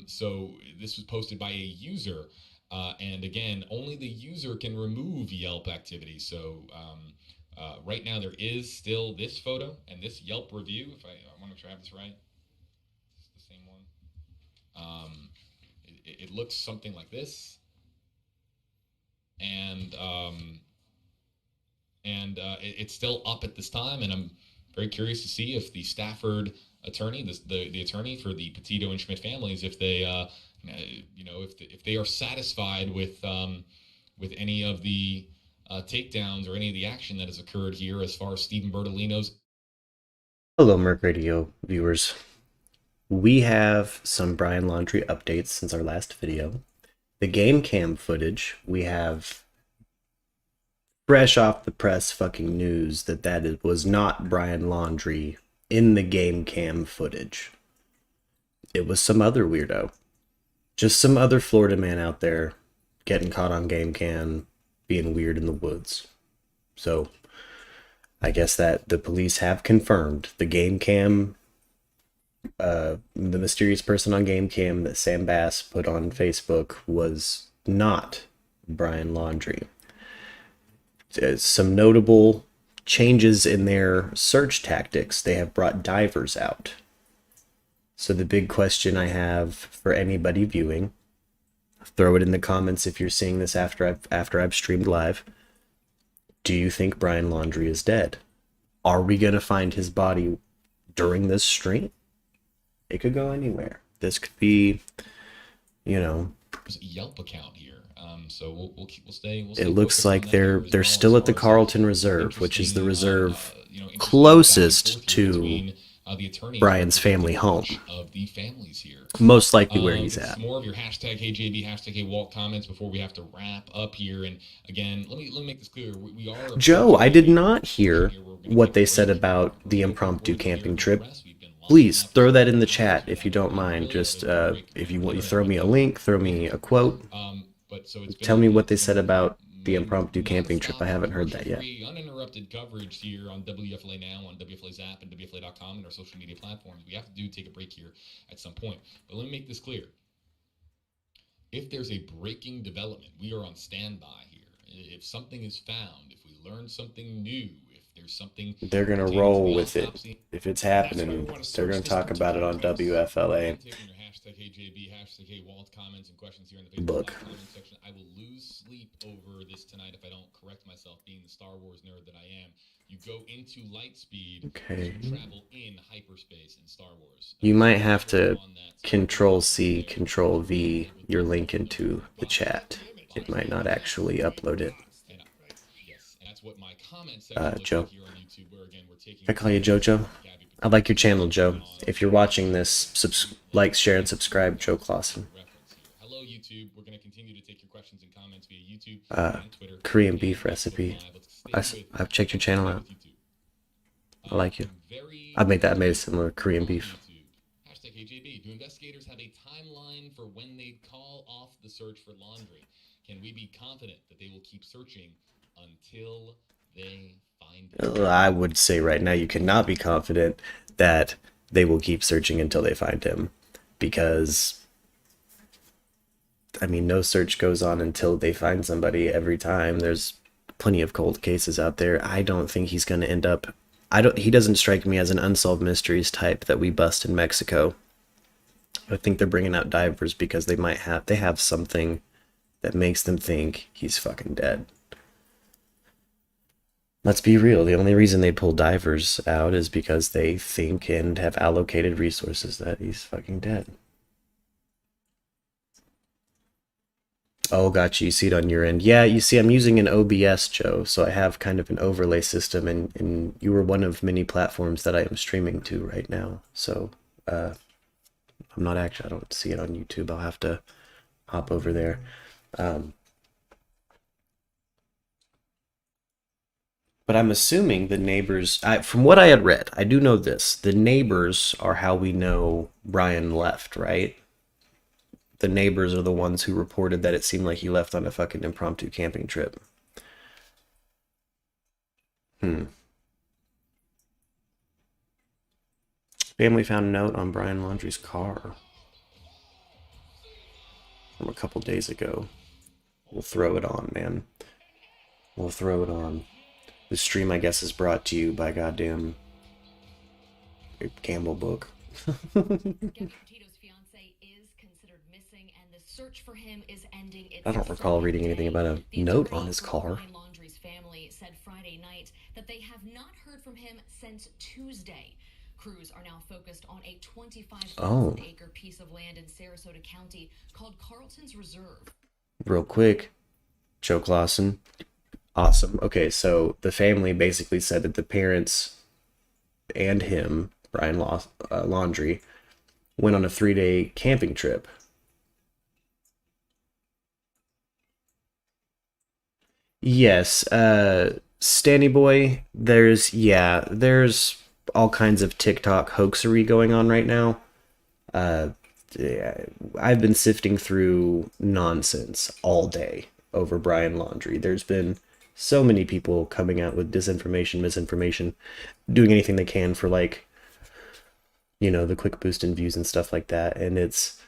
So this was posted by a user, and again, only the user can remove Yelp activity. So right now, there is still this photo and this Yelp review. If I want to make sure I have this right, this is the same one. Um, it looks something like this, and it's still up at this time. And I'm very curious to see if the Stafford attorney, the attorney for the Petito and Schmidt families, if they, if they are satisfied with any of the takedowns or any of the action that has occurred here as far as Stephen Bertolino's. Hello, Merc Radio viewers. We have some Brian Laundrie updates since our last video. The game cam footage, we have fresh off the press fucking news that was not Brian Laundrie in the game cam footage. It was some other weirdo. Just some other Florida man out there getting caught on game cam being weird in the woods. So, I guess that the police have confirmed the game cam the mysterious person on game cam that Sam Bass put on Facebook was not Brian Laundrie. Some notable changes in their search tactics. They have brought divers out. So the big question I have for anybody viewing, throw it in the comments if you're seeing this after I've streamed live. Do you think Brian Laundrie is dead? Are we going to find his body during this stream? It could go anywhere. This could be, you know. Yelp account here. So we'll stay. It looks Focused on like that here as they're well as still at the far as Carlton Reserve, which is the reserve interesting back and closest forth here to between the attorney and Brian's family representative of home. each of the families here. Most likely where he's It's at. more of your hashtag HeyJB, hashtag HeyWalt comments before we have to wrap up here. And again, let me make this clear. We are Joe, I did not hear here. We're going to what take they a said break. about the We're impromptu recording here camping from the trip. press. We've been lining Please up throw that in the the chat if you don't mind. Just if you throw me a link, throw me a quote. But so it's been Tell me what they it's said been about the impromptu camping trip. I nonstop, haven't heard that yet. commercial-free, uninterrupted coverage here on WFLA Now, on WFLA's app, and WFLA.com, and our social media platforms. We have to take a break here at some point. But let me make this clear. If there's a breaking development, we are on standby here. If something is found, if we learn something new, if there's something They're gonna pertaining to roll the with it. autopsy. If it's happening, they're gonna talk about it on WFLA. Taking your hashtag HeyJB, hashtag HeyWalt comments and questions here in the Facebook Book. Live comment section. I will lose sleep over this tonight if I don't correct myself, being the Star Wars nerd that I am. You go into light speed, Okay. you travel in hyperspace in Star Wars. You might have to Control C, Control V your link into the chat. It might not actually upload it. Yes, and that's what my comment section Joe. here on YouTube, where again we're taking. I call you Jojo. I like your channel, Joe. If you're watching this, like, share, and subscribe, Joe Clausen. Hello, YouTube. We're going to continue to take your questions and comments via YouTube and Twitter. Korean beef recipe. I've checked your channel out. I like it. I made a similar Korean beef. Hashtag HAB. Do investigators have a timeline for when they call off the search for Laundrie? Can we be confident that they will keep searching until they find him? I would say right now you cannot be confident that they will keep searching until they find him. Because, I mean, no search goes on until they find somebody every time. There's plenty of cold cases out there. I don't think he's going to end up... He doesn't strike me as an unsolved mysteries type that we bust in Mexico. I think they're bringing out divers because they have something that makes them think he's fucking dead. Let's be real, the only reason they pull divers out is because they think and have allocated resources that he's fucking dead. Oh, gotcha, you see it on your end. Yeah, you see, I'm using an OBS, Joe, so I have kind of an overlay system, and you were one of many platforms that I am streaming to right now. So, I don't see it on YouTube. I'll have to hop over there. But I'm assuming the neighbors, from what I had read, I do know this. The neighbors are how we know Brian left, right? The neighbors are the ones who reported that it seemed like he left on a fucking impromptu camping trip. Family found a note on Brian Laundrie's car. a couple days ago. We'll throw it on, man. We'll throw it on. The stream, I guess, is brought to you by goddamn Campbell Book. I don't recall reading anything about a note on his car. Laundrie's family said Friday night that they have not heard from him since Tuesday. Crews are now focused on a 25,000-acre piece of land in Sarasota County called Carlton's Reserve. Real quick, Joe Clausen. Awesome. Okay, so the family basically said that the parents and him, Brian Laundrie, went on a 3-day camping trip. Yes, Stanny Boy, there's all kinds of TikTok hoaxery going on right now. Yeah, I've been sifting through nonsense all day over Brian Laundrie. There's been so many people coming out with disinformation, misinformation, doing anything they can for, like, the quick boost in views and stuff like that. And it's,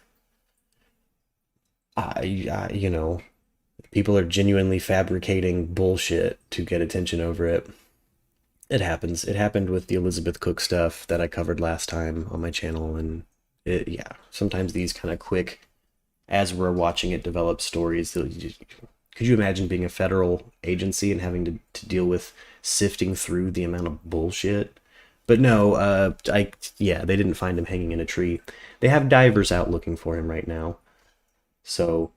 people are genuinely fabricating bullshit to get attention over it. It happens. It happened with the Elizabeth Cook stuff that I covered last time on my channel. And sometimes these kind of quick, as we're watching it develop stories, could you imagine being a federal agency and having to deal with sifting through the amount of bullshit? But no, they didn't find him hanging in a tree. They have divers out looking for him right now. So,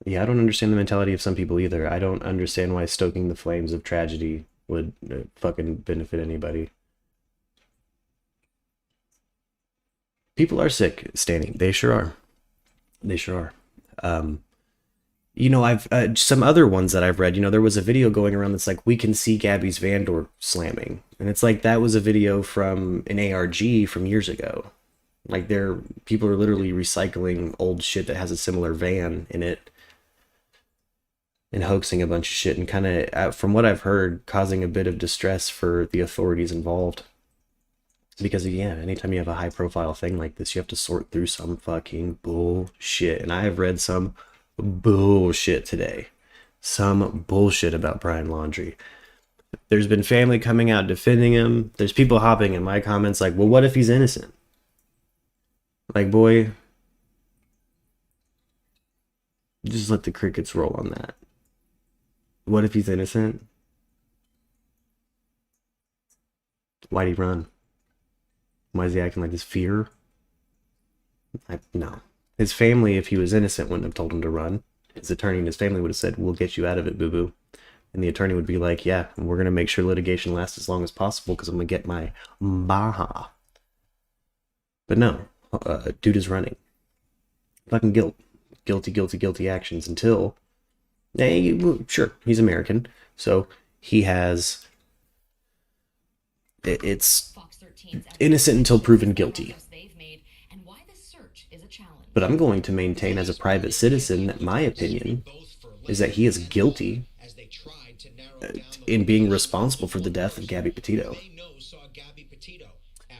yeah, I don't understand the mentality of some people either. I don't understand why stoking the flames of tragedy would fucking benefit anybody. People are sick, Stanny. They sure are. They sure are. I've some other ones that I've read, there was a video going around that's like, we can see Gabby's van door slamming. And it's like, that was a video from an ARG from years ago. Like, people are literally recycling old shit that has a similar van in it and hoaxing a bunch of shit and kind of, from what I've heard, causing a bit of distress for the authorities involved. Because, anytime you have a high-profile thing like this, you have to sort through some fucking bullshit. And I have read some bullshit today. Some bullshit about Brian Laundrie. There's been family coming out defending him. There's people hopping in my comments like, well, what if he's innocent? Like, boy, just let the crickets roll on that. What if he's innocent? Why'd he run? Why is he acting like this? Fear? No. His family, if he was innocent, wouldn't have told him to run. His attorney and his family would have said, we'll get you out of it, boo-boo. And the attorney would be like, yeah, we're going to make sure litigation lasts as long as possible because I'm going to get my baha. But no, dude is running. Fucking guilty actions until, sure, he's American. So he has, it's innocent until proven guilty. But I'm going to maintain as a private citizen that my opinion is that he is guilty in being responsible for the death of Gabby Petito.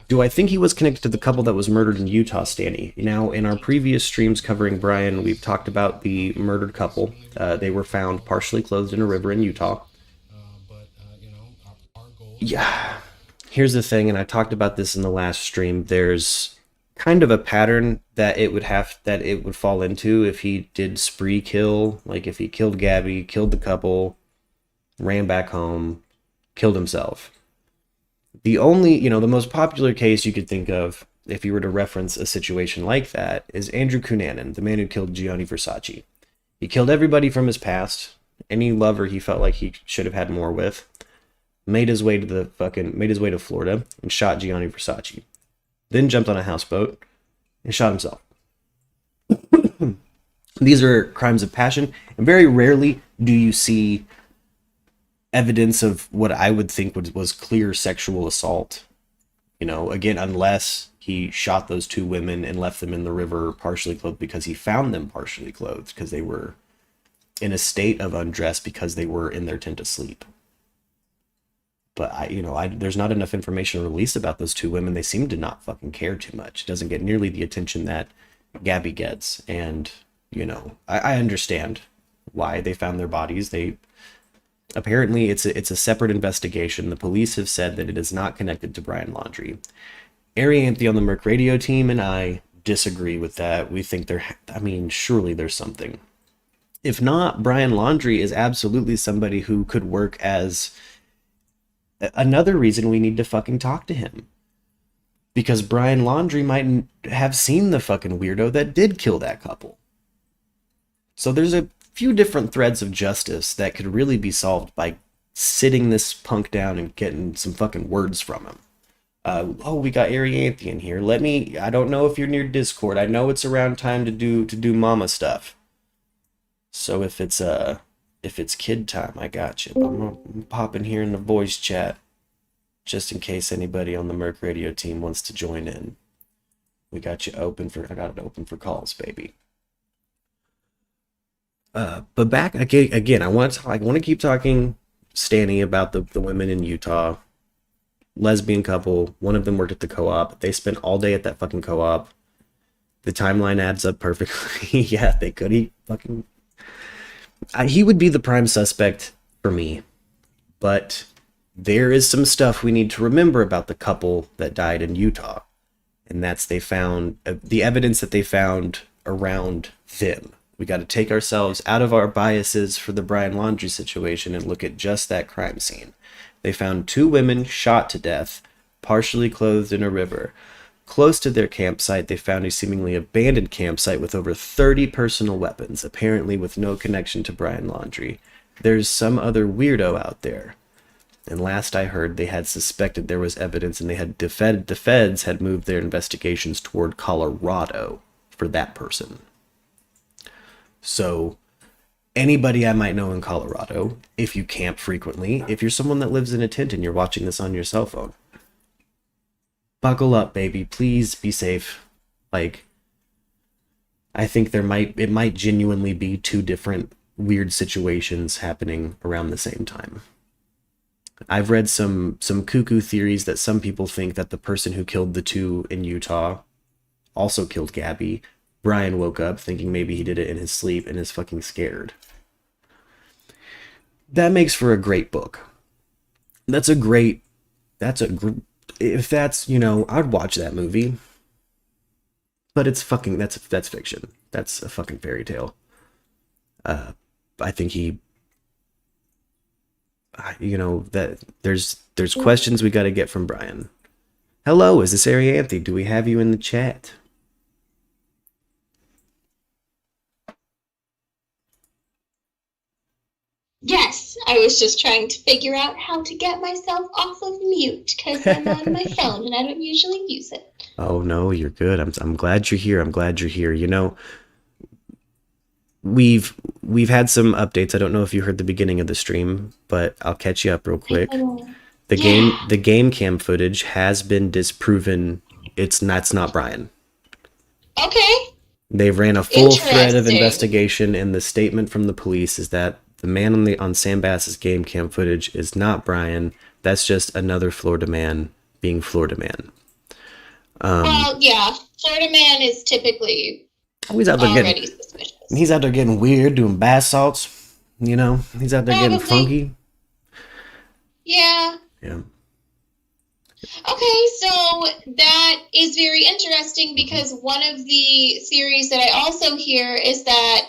Do I think he was connected to the couple that was murdered in Utah, Stanny? Now, in our previous streams covering Brian, we've talked about the murdered couple. They were found partially clothed in a river in Utah. Yeah. Here's the thing, and I talked about this in the last stream. There's kind of a pattern that it would fall into if he did spree kill, like if he killed Gabby, killed the couple, ran back home, killed himself. The only, the most popular case you could think of if you were to reference a situation like that is Andrew Cunanan, the man who killed Gianni Versace. He killed everybody from his past, any lover he felt like he should have had more with, made his way to Florida and shot Gianni Versace. Then jumped on a houseboat and shot himself. These are crimes of passion, and very rarely do you see evidence of what I would think was clear sexual assault. Again, unless he shot those two women and left them in the river partially clothed because he found them partially clothed because they were in a state of undress because they were in their tent asleep. But there's not enough information released about those two women. They seem to not fucking care too much. It doesn't get nearly the attention that Gabby gets. And, I understand why they found their bodies. Apparently it's a separate investigation. The police have said that it is not connected to Brian Laundrie. Arianthe on the Merc Radio team and I disagree with that. We think surely there's something. If not, Brian Laundrie is absolutely somebody who could work as another reason we need to fucking talk to him. Because Brian Laundrie might have seen the fucking weirdo that did kill that couple. So there's a few different threads of justice that could really be solved by sitting this punk down and getting some fucking words from him. We got Arianthe in here. I don't know if you're near Discord. I know it's around time to do mama stuff. So if it's kid time, I got you. I'm gonna pop in here in the voice chat, just in case anybody on the Merc Radio team wants to join in. I got it open for calls, baby. But back again, I want to keep talking, Stanny, about the women in Utah. Lesbian couple. One of them worked at the co-op. They spent all day at that fucking co-op. The timeline adds up perfectly. Yeah, they could. He would be the prime suspect for me. But there is some stuff we need to remember about the couple that died in Utah. And that's they found the evidence that they found around them. We got to take ourselves out of our biases for the Brian Laundrie situation and look at just that crime scene. They found 2 women shot to death, partially clothed in a river. Close to their campsite, they found a seemingly abandoned campsite with over 30 personal weapons, apparently with no connection to Brian Laundrie. There's some other weirdo out there. And last I heard, they had suspected there was evidence, and the feds had moved their investigations toward Colorado for that person. So, anybody I might know in Colorado, if you camp frequently, if you're someone that lives in a tent and you're watching this on your cell phone, buckle up, baby. Please be safe. I think it might genuinely be 2 different weird situations happening around the same time. I've read some cuckoo theories that some people think that the person who killed the 2 in Utah also killed Gabby. Brian woke up thinking maybe he did it in his sleep and is fucking scared. That makes for a great book. I'd watch that movie. But it's fucking, that's fiction. That's a fucking fairy tale. I think that there's questions we got to get from Brian. Hello, is this Arianthe? Do we have you in the chat? Yes, I was just trying to figure out how to get myself off of mute because I'm on my phone and I don't usually use it. Oh no, you're good. I'm glad you're here. I'm glad you're here. We've had some updates. I don't know if you heard the beginning of the stream, but I'll catch you up real quick. The game cam footage has been disproven. That's not Brian. Okay. They ran a full thread of investigation, and the statement from the police is that the man on Sam Bass's game cam footage is not Brian. That's just another Florida man being Florida man. Well, yeah, Florida man is typically he's out there already suspicious. He's out there getting weird, doing bath salts. He's out there getting funky. Yeah. Yeah. Okay, so that is very interesting because one of the theories that I also hear is that,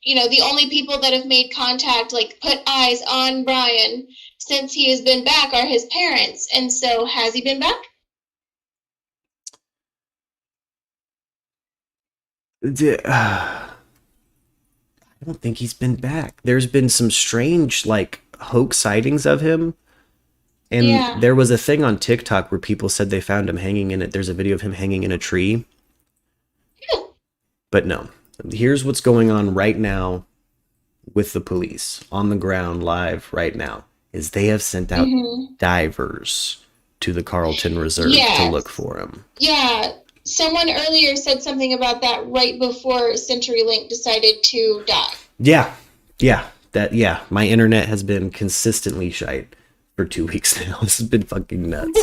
the only people that have made contact, put eyes on Brian since he has been back are his parents. And so has he been back? I don't think he's been back. There's been some strange, hoax sightings of him. And there was a thing on TikTok where people said they found him hanging in it. There's a video of him hanging in a tree. Yeah. But no. Here's what's going on right now with the police on the ground live right now is they have sent out divers to the Carlton Reserve to look for him. Yeah. Someone earlier said something about that right before CenturyLink decided to die. Yeah. My internet has been consistently shite for 2 weeks now. This has been fucking nuts.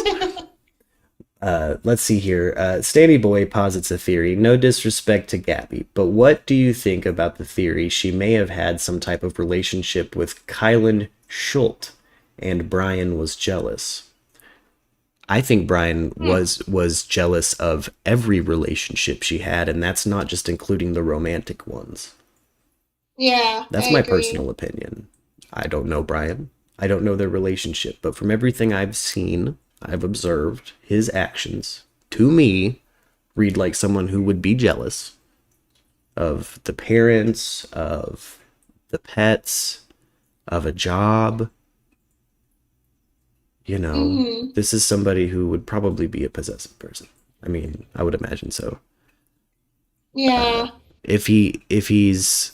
Let's see here. Stanny Boy posits a theory. No disrespect to Gabby, but what do you think about the theory she may have had some type of relationship with Kylan Schultz and Brian was jealous? I think Brian was jealous of every relationship she had, and that's not just including the romantic ones. Yeah, That's I my agree. personal opinion. I don't know Brian. I don't know their relationship, but from everything I've seen, I've observed his actions to me read like someone who would be jealous of the parents, of the pets, of a job. You know, this is somebody who would probably be a possessive person. I mean, I would imagine so. Yeah. If he's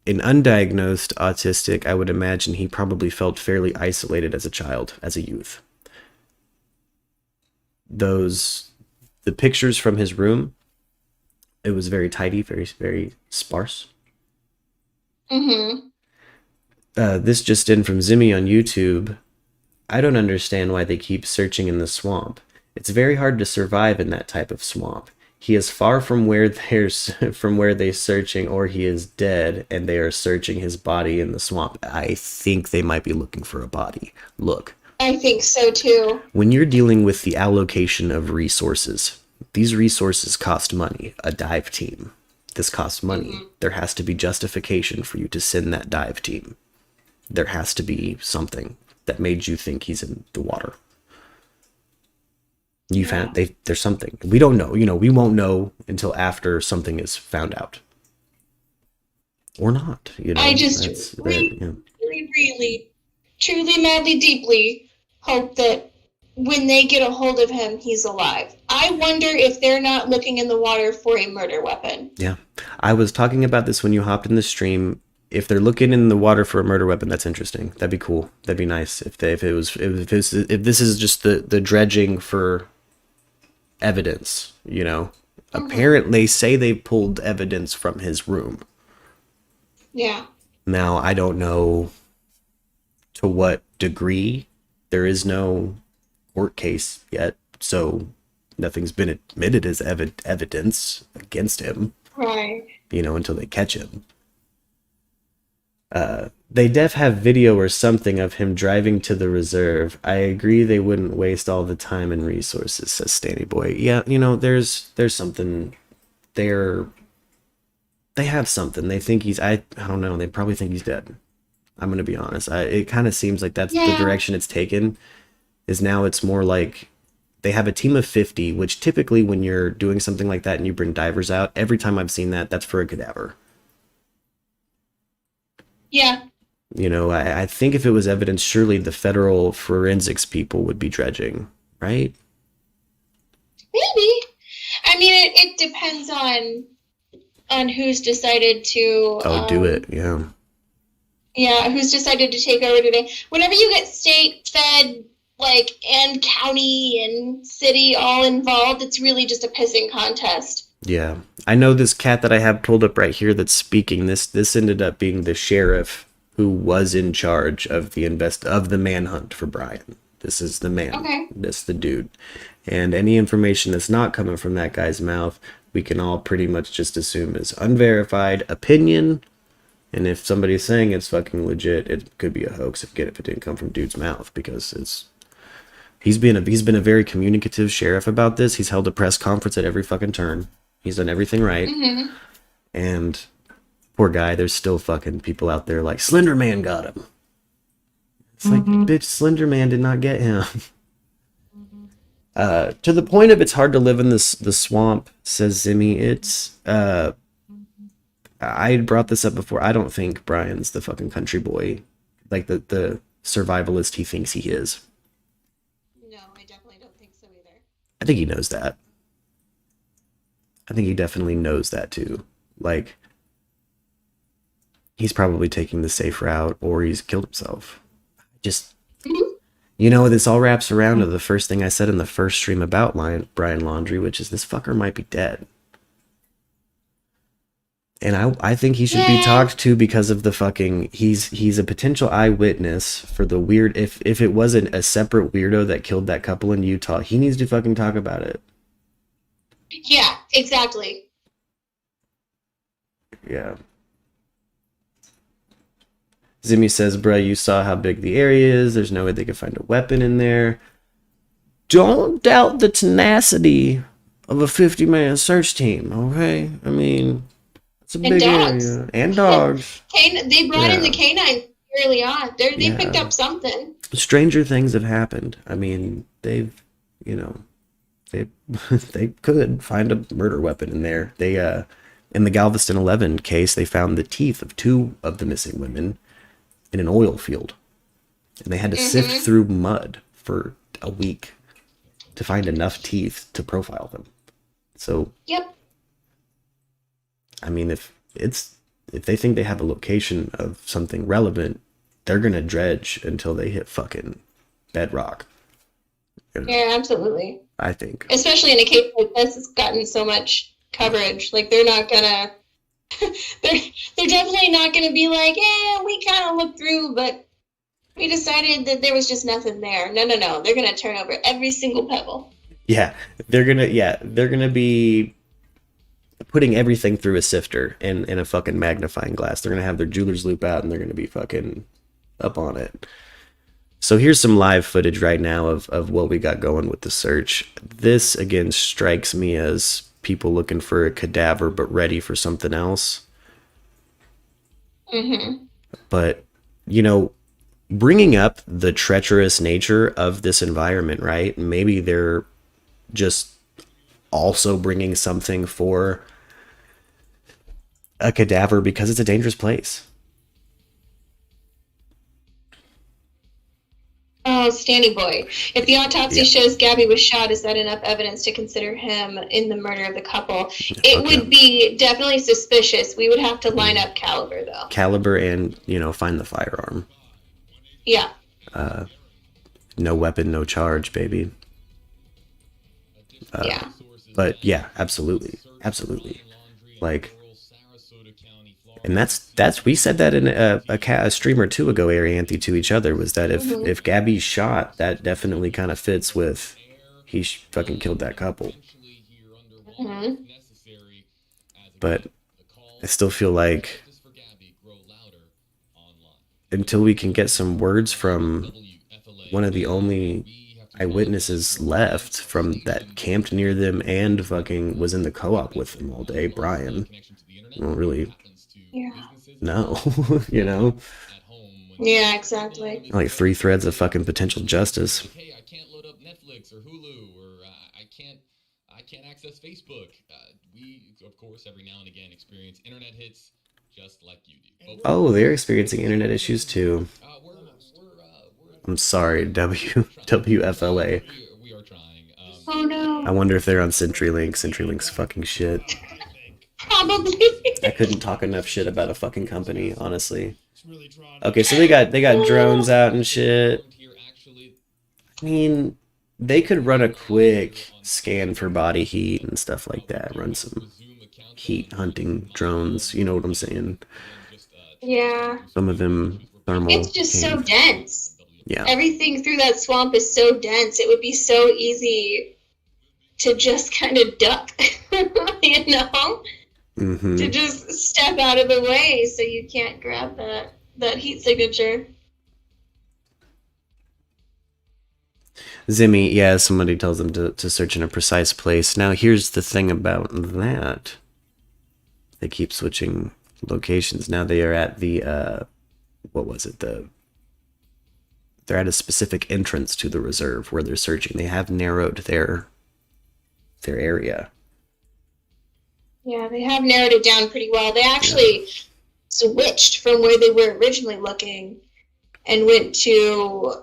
an undiagnosed autistic, I would imagine he probably felt fairly isolated as a child, as a youth. The pictures from his room, it was very tidy, very, very sparse. This just in from Zimmy on YouTube. I don't understand why they keep searching in the swamp. It's very hard to survive in that type of swamp. He is far from where they're searching, or he is dead and they are searching his body in the swamp. I think they might be looking for a body. Look, I think so too. when you're dealing with the allocation of resources, these resources cost money. A dive team, this costs money. There has to be justification for you to send that dive team. There has to be something that made you think he's in the water. You found there's something. We don't know. You know, we won't know until after something is found out. Or not. You know, I just really, truly, madly, deeply hope that when they get a hold of him, he's alive. I wonder if they're not looking in the water for a murder weapon. Yeah. I was talking about this when you hopped in the stream. If they're looking in the water for a murder weapon, that's interesting. That'd be cool. That'd be nice if this is just the dredging for evidence, you know. Apparently they say they pulled evidence from his room. Yeah. Now, I don't know to what degree. There is no court case yet, so nothing's been admitted as evidence against him. Right. You know, until they catch him. They def have video or something of him driving to the reserve. I agree they wouldn't waste all the time and resources, says Stanny Boy. Yeah, you know, there's something. They have something. They think he's, I don't know, they probably think he's dead. I'm going to be honest. It kind of seems like that's the direction it's taken, is now it's more like they have a team of 50, which typically when you're doing something like that and you bring divers out, every time I've seen that, that's for a cadaver. Yeah. You know, I think if it was evidence, surely the federal forensics people would be dredging, right? Maybe. I mean, it depends on who's decided to... do it, yeah. Yeah, who's decided to take over today. Whenever you get state, fed, and county and city all involved, it's really just a pissing contest. Yeah. I know this cat that I have pulled up right here that's speaking. This ended up being the sheriff who was in charge of the manhunt for Brian. This is the man. Okay. This the dude. And any information that's not coming from that guy's mouth, we can all pretty much just assume is unverified opinion. And if somebody's saying it's fucking legit, it could be a hoax if it didn't come from dude's mouth, because he's been a very communicative sheriff about this. He's held a press conference at every fucking turn. He's done everything right. Mm-hmm. And poor guy, there's still fucking people out there like, Slender Man got him. It's like, bitch, Slender Man did not get him. To the point of it's hard to live in the swamp, says Zimmy. It's, I brought this up before. I don't think Brian's the fucking country boy, like the survivalist he thinks he is. No, I definitely don't think so either. I think he knows that. I think he definitely knows that too. Like, he's probably taking the safe route, or he's killed himself. You know, this all wraps around to the first thing I said in the first stream about Brian Laundrie, which is this fucker might be dead. And I think he should be talked to because of the fucking he's a potential eyewitness for the weird if it wasn't a separate weirdo that killed that couple in Utah, he needs to fucking talk about it. Yeah, exactly. Yeah. Zimmy says, bruh, you saw how big the area is. There's no way they could find a weapon in there. Don't doubt the tenacity of a 50-man search team, okay? I mean, it's a big area. And dogs. They brought in the canines early on. They picked Yeah. up something. Stranger things have happened. I mean, they've, you know, they they could find a murder weapon in there. They in the Galveston 11 case, they found the teeth of 2 of the missing women in an oil field. And they had to sift through mud for a week to find enough teeth to profile them. So, Yep. I mean, if they think they have a location of something relevant, they're gonna dredge until they hit fucking bedrock. Yeah, absolutely. I think. Especially in a case like this, it's gotten so much coverage. Like they're not gonna they're definitely not gonna be like, yeah, we kind of looked through, but we decided that there was just nothing there. No. They're gonna turn over every single pebble. Yeah, they're gonna be putting everything through a sifter and in a fucking magnifying glass. They're gonna have their jeweler's loop out and they're gonna be fucking up on it. So here's some live footage right now of what we got going with the search. This again strikes me as people looking for a cadaver but ready for something else. But, you know, bringing up the treacherous nature of this environment, right? Maybe they're just also bringing something for a cadaver because it's a dangerous place. Oh, Stanny boy. If the autopsy shows Gabby was shot, is that enough evidence to consider him in the murder of the couple? It would be definitely suspicious. We would have to line up caliber, though. Caliber and, you know, find the firearm. Yeah. No weapon, no charge, baby. Yeah. But yeah, absolutely. Like, and that's we said that in a stream or 2 ago, Arianthe, to each other, was that if Gabby's shot, that definitely kind of fits with he fucking killed that couple. But I still feel like until we can get some words from one of the only eyewitnesses left from that camped near them and fucking was in the co-op with them all day, Brian, well, really, no, you know? Yeah, exactly. Like 3 threads of fucking potential justice. Hey, I can't load up Netflix or Hulu, or I can't access Facebook. We, of course, every now and again experience internet hits just like you do. Oh, they're experiencing internet issues too. I'm sorry, WFLA. We are trying. Oh no. I wonder if they're on CenturyLink. CenturyLink's fucking shit. Probably. I couldn't talk enough shit about a fucking company, honestly. Okay, so they got drones out and shit. I mean, they could run a quick scan for body heat and stuff like that. Run some heat hunting drones. You know what I'm saying? Yeah. Some of them thermal. It's just so dense. Yeah. Everything through that swamp is so dense. It would be so easy to just kind of duck, you know? To just step out of the way so you can't grab that heat signature. Zimmy, yeah, somebody tells them to search in a precise place. Now, here's the thing about that. They keep switching locations. Now they are at the, what was it? They're at a specific entrance to the reserve where they're searching. They have narrowed their area. Yeah, they have narrowed it down pretty well. They actually switched from where they were originally looking and went to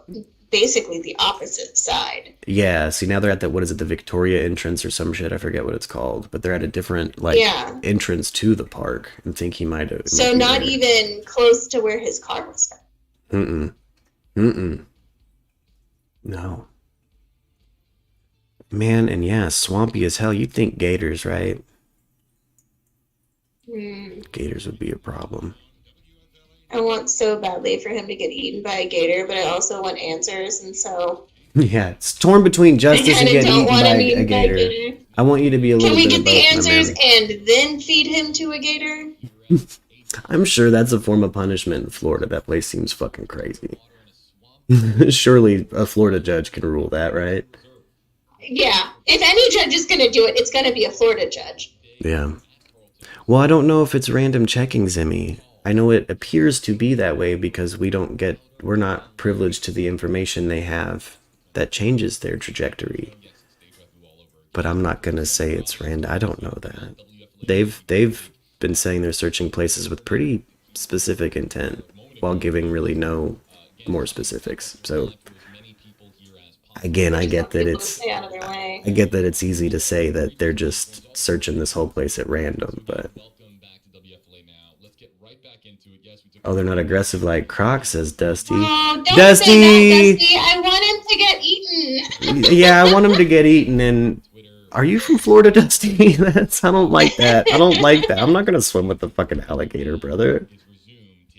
basically the opposite side. Yeah, see, now they're at what is it, the Victoria entrance or some shit, I forget what it's called, but they're at a different, entrance to the park. I think he might have... So not even close to where his car was found. No. Man, and yeah, swampy as hell. You'd think gators, right? Gators would be a problem. I want so badly for him to get eaten by a gator, but I also want answers, and so Yeah, it's torn between I justice and kind of getting don't eaten want by him a eaten by a gator. gator. I want you to be a Can little we bit of get the both, my answers man. and then feed him to a gator? I'm sure that's a form of punishment in Florida. That place seems fucking crazy. Surely a Florida judge can rule that, right? Yeah. If any judge is going to do it, it's going to be a Florida judge. Yeah. Well, I don't know if it's random checking, Zimmy. I know it appears to be that way because we're not privileged to the information they have that changes their trajectory. But I'm not gonna say it's random. I don't know that. They've been saying they're searching places with pretty specific intent while giving really no more specifics. So again, They just want people to stay out of their way. I get that it's easy to say that they're just searching this whole place at random, but oh, they're not aggressive like Croc, says Dusty. Oh, don't Dusty! say that, Dusty. I want him to get eaten. Yeah, I want him to get eaten. And are you from Florida, Dusty? I don't like that. I don't like that. I'm not gonna swim with the fucking alligator, brother.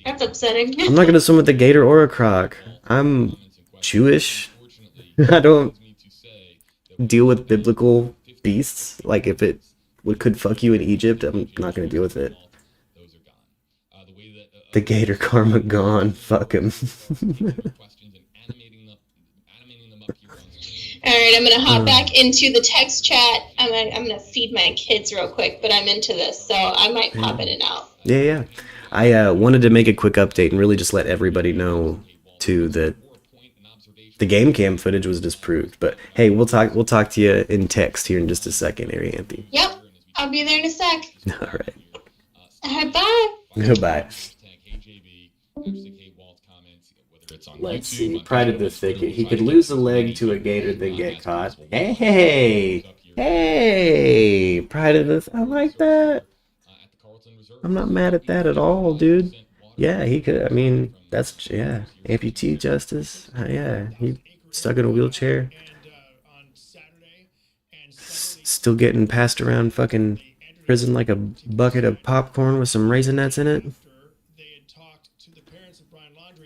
That's upsetting. I'm not gonna swim with a gator or a croc. I'm Jewish. I don't deal with biblical beasts. Like if it could fuck you in Egypt, I'm not gonna deal with it. The gator karma gone. Fuck him. All right, I'm gonna hop back into the text chat. I'm gonna feed my kids real quick, but I'm into this, so I might pop in and out. Yeah. I wanted to make a quick update and really just let everybody know too that the game cam footage was disproved. But hey, we'll talk to you in text here in just a second, Arianthe. Yep, I'll be there in a sec. All right. All right, bye. Goodbye. Let's see. Pride of the Thicket. He could lose a leg to a gator, then get caught. Hey! Pride of the... I like that. I'm not mad at that at all, dude. Yeah, he could... I mean, that's... Yeah. Amputee justice. Yeah. He stuck in a wheelchair. Still getting passed around fucking prison like a bucket of popcorn with some Raisinets in it.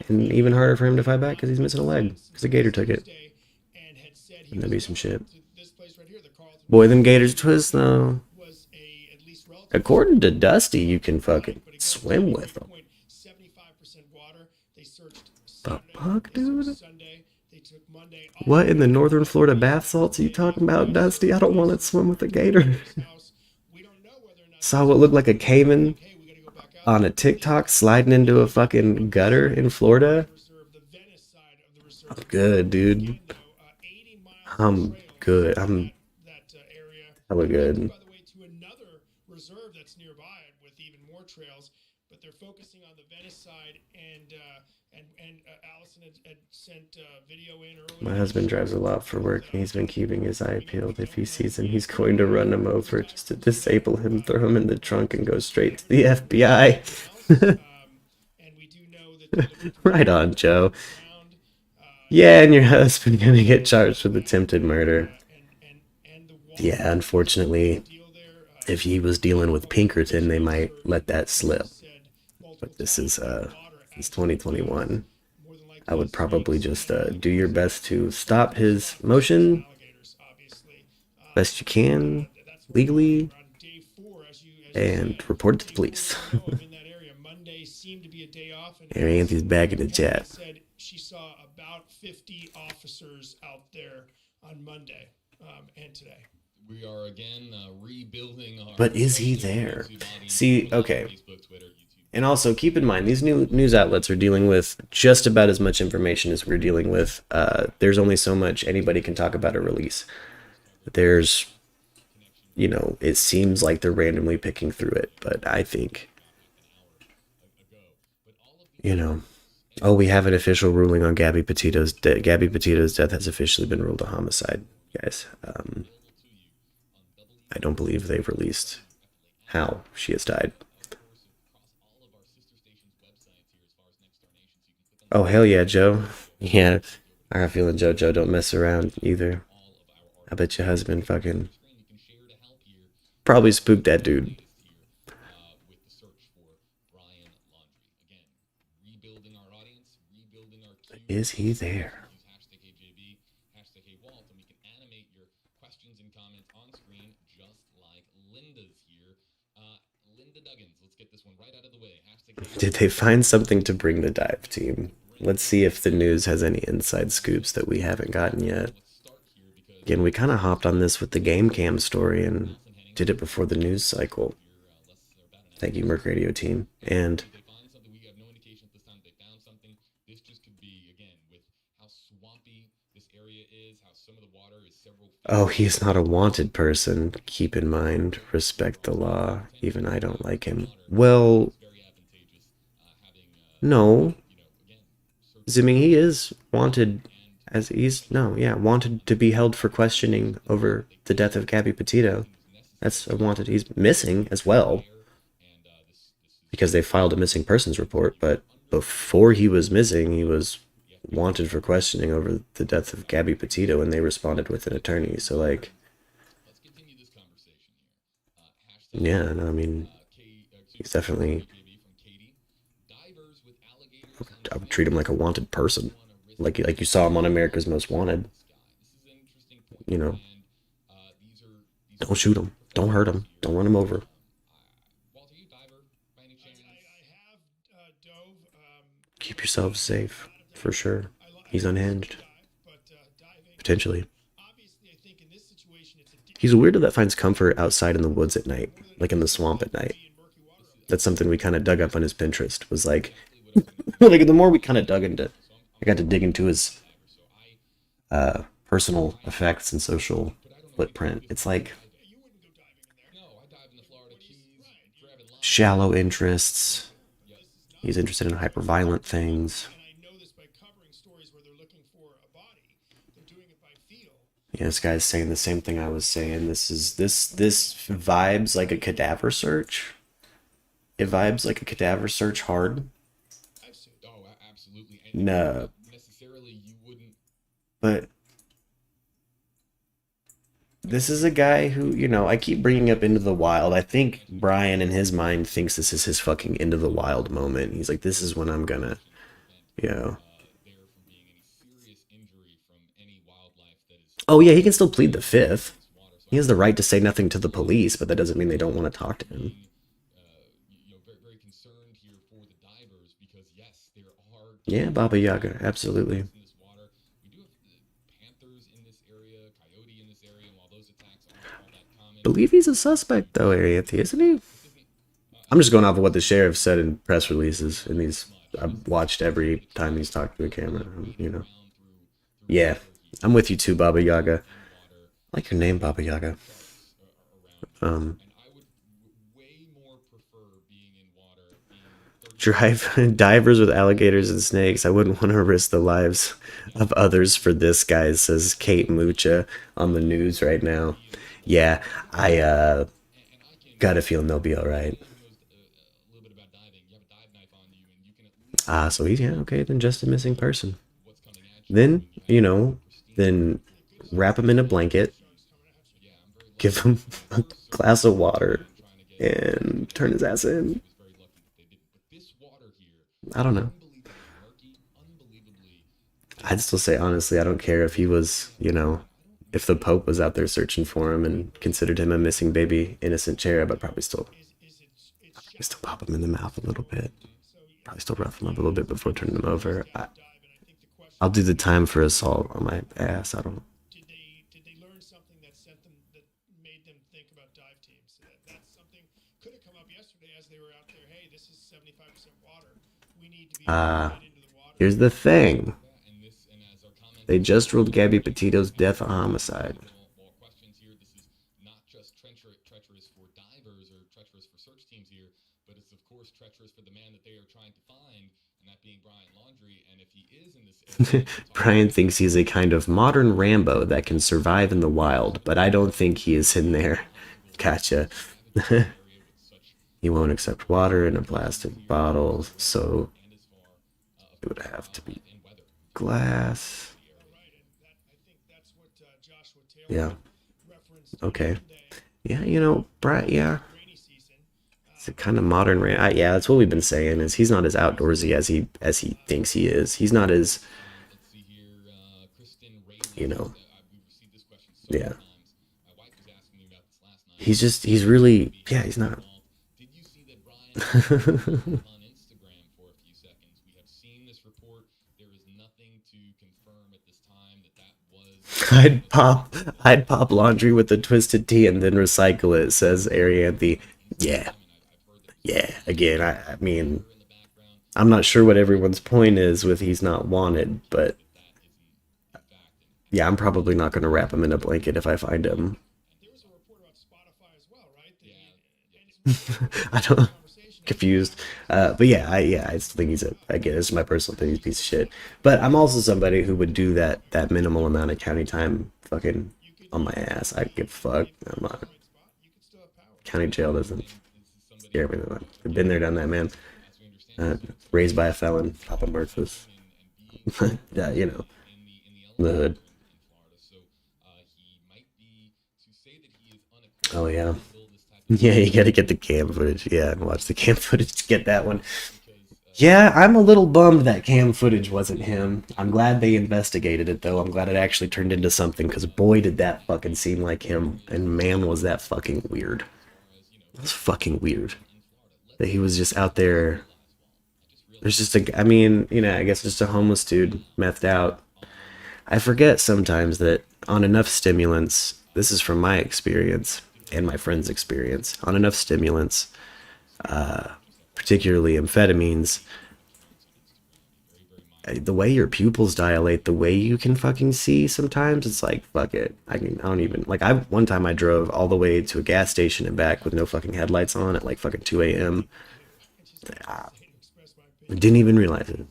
And even harder for him to fight back because he's missing a leg. Because the gator took it. And that'd be some shit. Boy, them gators twist, though. According to Dusty, you can fucking swim with them. The fuck, dude? What in the northern Florida bath salts are you talking about, Dusty? I don't want to swim with a gator. Saw what looked like a caiman on a TikTok sliding into a fucking gutter in Florida. I'm good, dude. I'm good. I'm hella good. Reserve that's nearby with even more trails, but they're focusing on the Venice side, and Allison had sent video in earlier. My husband drives a lot for work, and he's been keeping his eye peeled. If he sees him, he's going to run him over just to disable him, throw him in the trunk, and go straight to the FBI. Right on, Joe. Yeah, and your husband gonna get charged with attempted murder. Yeah, unfortunately, if he was dealing with Pinkerton, they might let that slip. But this is 2021. I would probably just do your best to stop his motion best you can legally and report it to the police. Arianthe's back in the chat. She saw about 50 officers out there on Monday and today. We are again rebuilding our... But is he there? See, okay. And also, keep in mind, these new news outlets are dealing with just about as much information as we're dealing with. There's only so much anybody can talk about a release. There's, it seems like they're randomly picking through it, but I think, oh, we have an official ruling on Gabby Petito's death. Gabby Petito's death has officially been ruled a homicide, guys. I don't believe they've released how she has died. Oh, hell yeah, Joe. Yeah, I got a feeling Joe don't mess around either. I bet your husband fucking probably spooked that dude. Is he there? Use hashtag HJB, hashtag HeyWalt, and we can animate your questions and comments on screen just like Linda's here. Linda Duggins, let's get this one right out of the way. Did they find something to bring the dive team? Let's see if the news has any inside scoops that we haven't gotten yet. Again, we kind of hopped on this with the game cam story and did it before the news cycle. Thank you, Merc Radio team. And They find something, we have no indication at this time that they found something. This just could be, again, with how swampy this area is, how some of the water is several feet. oh, he's not a wanted person. Keep in mind, respect the law. Even I don't like him. Well, Very advantageous having, no. you know, again, I mean, he is wanted as he's no, yeah, wanted to be held for questioning over the death of Gabby Petito. That's a wanted. He's missing as well because they filed a missing persons report. But before he was missing, he was wanted for questioning over the death of Gabby Petito, and they responded with an attorney. So like, let's continue this conversation here. yeah, no, I mean, he's definitely. Divers with alligators I would treat him like a wanted person, like you saw him on America's Most Wanted. This is an interesting point. You know, These are don't shoot him, don't hurt him, don't run him over. Walter, you diver by any chance? I have dove. Keep yourselves safe, for sure. He's unhinged, But diving, potentially. obviously, I think in this situation, it's a He's a weirdo that finds comfort outside in the woods at night, like in the swamp at night. That's something we kind of dug up on his Pinterest. Was like, like the more we kind of dug into, I got to dig into his personal effects and social footprint. It's like No, I dive in the Florida Keys, grabbing lobsters. shallow interests. He's interested in hyper-violent things. and I know this by covering stories where they're looking for a body. They're doing it by feel. Yeah, this guy's saying the same thing I was saying. This vibes like a cadaver search. It vibes like a cadaver search hard. Oh, absolutely. And No, necessarily, you wouldn't. but this is a guy who, you know, I keep bringing up Into the Wild. I think Brian in his mind thinks this is his fucking Into the Wild moment. He's like, this is when I'm gonna, you know. There from being any serious injury from any wildlife that is Oh yeah, he can still plead the fifth. water. So He has the right to say nothing to the police, but that doesn't mean they don't want to talk to him. very, very concerned here for the divers because yes, there are Yeah, Baba Yaga, absolutely. in this water. We do have panthers in this area, coyote in this area, and while those attacks aren't all that common, Believe he's a suspect though, Arianthi, isn't he? I'm just going off of what the sheriff said in press releases, and these I've watched every time he's talked to the camera. You know, yeah, I'm with you too, Baba Yaga. I like your name, Baba Yaga. and I would way more prefer being in water, being 30 Divers with alligators and snakes. I wouldn't want to risk the lives of others for this, guy, says Kate Mucha on the news right now. Yeah, I got a feeling they'll be all right. a little bit about diving. You have a dive knife on you, and you can at least So he's, yeah, okay, then just a missing person. what's coming at you. Then, you know, then wrap him in a blanket, give him a glass of water, and turn his ass in. Very lucky that they did. But this water here, I don't know. unbelievably murky, unbelievably. I'd still say, honestly, I don't care if he was, you know, if the Pope was out there searching for him and considered him a missing baby, innocent cherub, I'd probably still pop him in the mouth a little bit. Probably still rough him up a little bit before turning him over. I'll do the time for assault on my ass. I don't. Did they learn something that sent them that made them think about dive teams? That's something could have come up yesterday as they were out there. Hey, this is 75% water. We need to be able to get into the water. Here's the thing. And this, and as our comment They just ruled Gabby Petito's death a homicide. more questions here. This is not just treacherous for divers or treacherous for search teams here, but it's of course treacherous for the man that they are trying to find, and that being Brian Laundrie. And if he is in this area, Brian thinks he's a kind of modern Rambo that can survive in the wild, but I don't think he is in there. Gotcha. He won't accept water in a plastic bottle, so it would have to be glass. I think that's what Joshua Taylor Yeah. referenced Okay. today. Yeah, you know, Brian, yeah. Rainy season. It's a kind of modern yeah, that's what we've been saying, is he's not as outdoorsy as he thinks he is. He's not as you know, We've received this question so yeah. many times. My wife was asking me about this last night. He's really, yeah, he's not. Did you see that Brian on Instagram for a few seconds? We have seen this report. There is nothing to confirm at this time that that was. I'd pop, I'd pop laundry with a twisted tea and then recycle it, says Arianthe. Yeah, yeah. Again, I mean, I'm not sure what everyone's point is with he's not wanted, but yeah, I'm probably not going to wrap him in a blanket if I find him. There was a report about Spotify as well, right? And I don't confused, but yeah, I still think he's a. Again, this is my personal opinion, he's a piece of shit. But I'm also somebody who would do that minimal amount of county time, fucking on my ass. I give a fuck. I'm not. County jail doesn't scare me that much. I've been there, done that, man. Raised by a felon, Papa Murph was, yeah, you know, the hood. Oh yeah. Yeah, you gotta get the cam footage. Yeah, and watch the cam footage to get that one. Yeah, I'm a little bummed that cam footage wasn't him. I'm glad they investigated it, though. I'm glad it actually turned into something, because boy, did that fucking seem like him. And man, was that fucking weird. It was fucking weird. That he was just out there. There's just a, I mean, you know, I guess just a homeless dude, methed out. I forget sometimes that on enough stimulants, this is from my experience and my friend's experience, on enough stimulants, particularly amphetamines, the way your pupils dilate, the way you can fucking see sometimes, it's like, fuck it. I don't even, like, one time I drove all the way to a gas station and back with no fucking headlights on at like fucking 2 a.m. I didn't even realize it.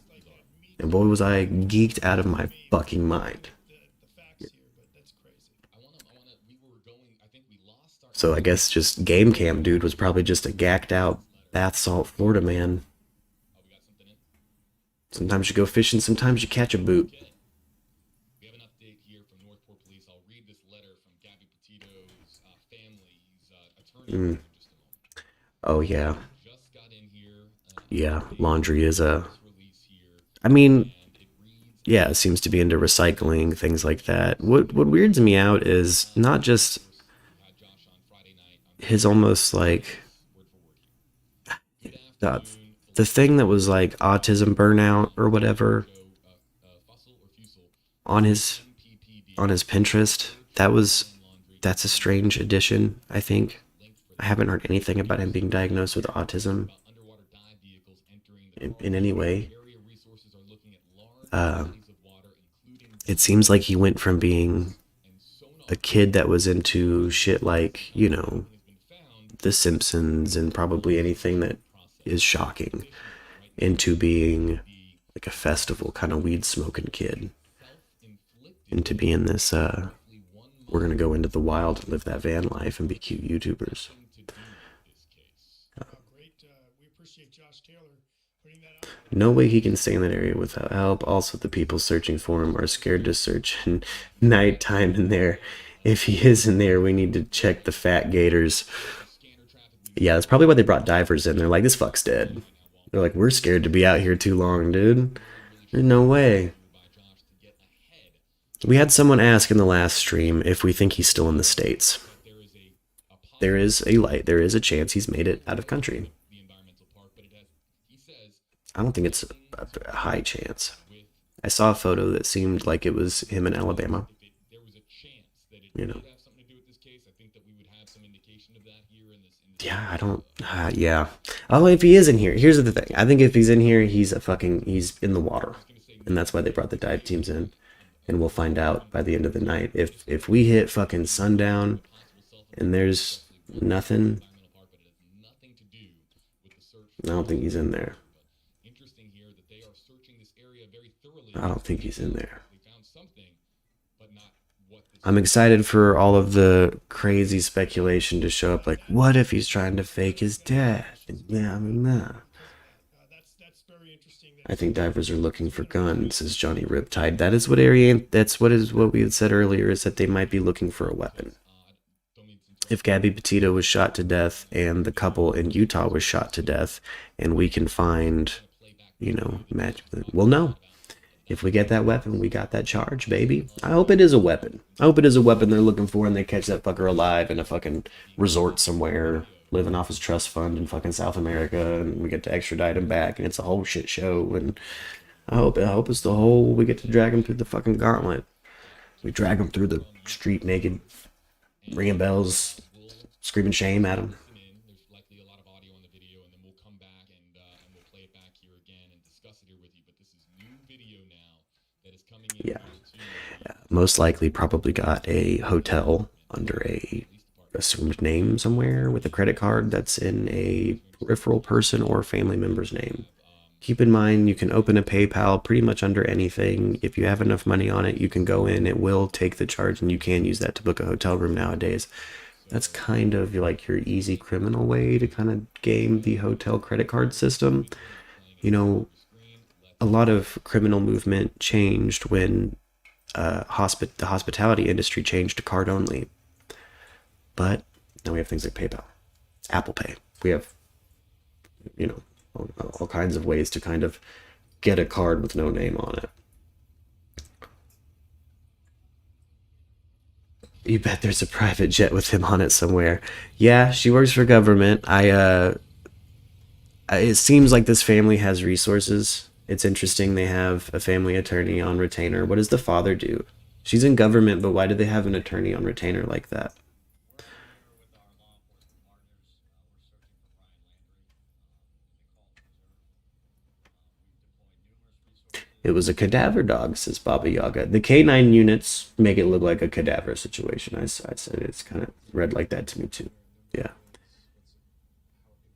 And boy, was I geeked out of my fucking mind. So I guess just game cam dude was probably just a gacked out bath salt Florida man. Sometimes you go fishing, sometimes you catch a boot. We have an update here from Northport Police. I'll read this letter from Gabby Petito's family's attorney. Oh yeah. Yeah, Laundrie is a. I mean, yeah, it seems to be into recycling, things like that. What weirds me out is not just his almost like the, the thing that was like autism burnout or whatever on his Pinterest. That's a strange addition, I think. I haven't heard anything about him being diagnosed with autism in any way. It seems like he went from being a kid that was into shit like, you know, The Simpsons and probably anything that is shocking, into being like a festival kind of weed smoking kid, into being this, we're gonna go into the wild and live that van life and be cute YouTubers. No way he can stay in that area without help. Also, the people searching for him are scared to search in nighttime in there. If he is in there, we need to check the fat gators. Yeah, that's probably why they brought divers in. They're like, this fuck's dead. They're like, we're scared to be out here too long, dude. There's no way. We had someone ask in the last stream if we think he's still in the States. There is a light. There is a chance he's made it out of country. I don't think it's a high chance. I saw a photo that seemed like it was him in Alabama. You know. Yeah, I don't. Yeah. Oh, if he is in here, here's the thing. I think if he's in here, he's in the water, and that's why they brought the dive teams in. And we'll find out by the end of the night. If we hit fucking sundown, and there's nothing, I don't think he's in there. I don't think he's in there. I'm excited for all of the crazy speculation to show up. Like, what if he's trying to fake his death? Yeah, I think divers are looking for guns, says Johnny Riptide. That is what what we had said earlier, is that they might be looking for a weapon. If Gabby Petito was shot to death and the couple in Utah was shot to death, and we can find, you know, we'll know. If we get that weapon, we got that charge, baby. I hope it is a weapon. I hope it is a weapon they're looking for and they catch that fucker alive in a fucking resort somewhere, living off his trust fund in fucking South America, and we get to extradite him back, and it's a whole shit show. And I hope it's the whole, we get to drag him through the fucking gauntlet. We drag him through the street naked, ringing bells, screaming shame at him. There's likely a lot of audio in the video, and then we'll come back and we'll play it back here again and discuss it here with you. But this is new video now that is coming in. Yeah. Most likely probably got a hotel under a assumed name somewhere with a credit card that's in a peripheral person or family member's name. Keep in mind, you can open a PayPal pretty much under anything. If you have enough money on it, you can go in, it will take the charge, and you can use that to book a hotel room nowadays. That's kind of like your easy criminal way to kind of game the hotel credit card system. You know, a lot of criminal movement changed when the hospitality industry changed to card only. But now we have things like PayPal, Apple Pay. We have, you know, all kinds of ways to kind of get a card with no name on it. You bet there's a private jet with him on it somewhere. Yeah, she works for government. It seems like this family has resources. It's interesting they have a family attorney on retainer. What does the father do? She's in government, but why do they have an attorney on retainer like that? It was a cadaver dog, says Baba Yaga. The K9 units make it look like a cadaver situation. I said it's kind of read like that to me too. Yeah.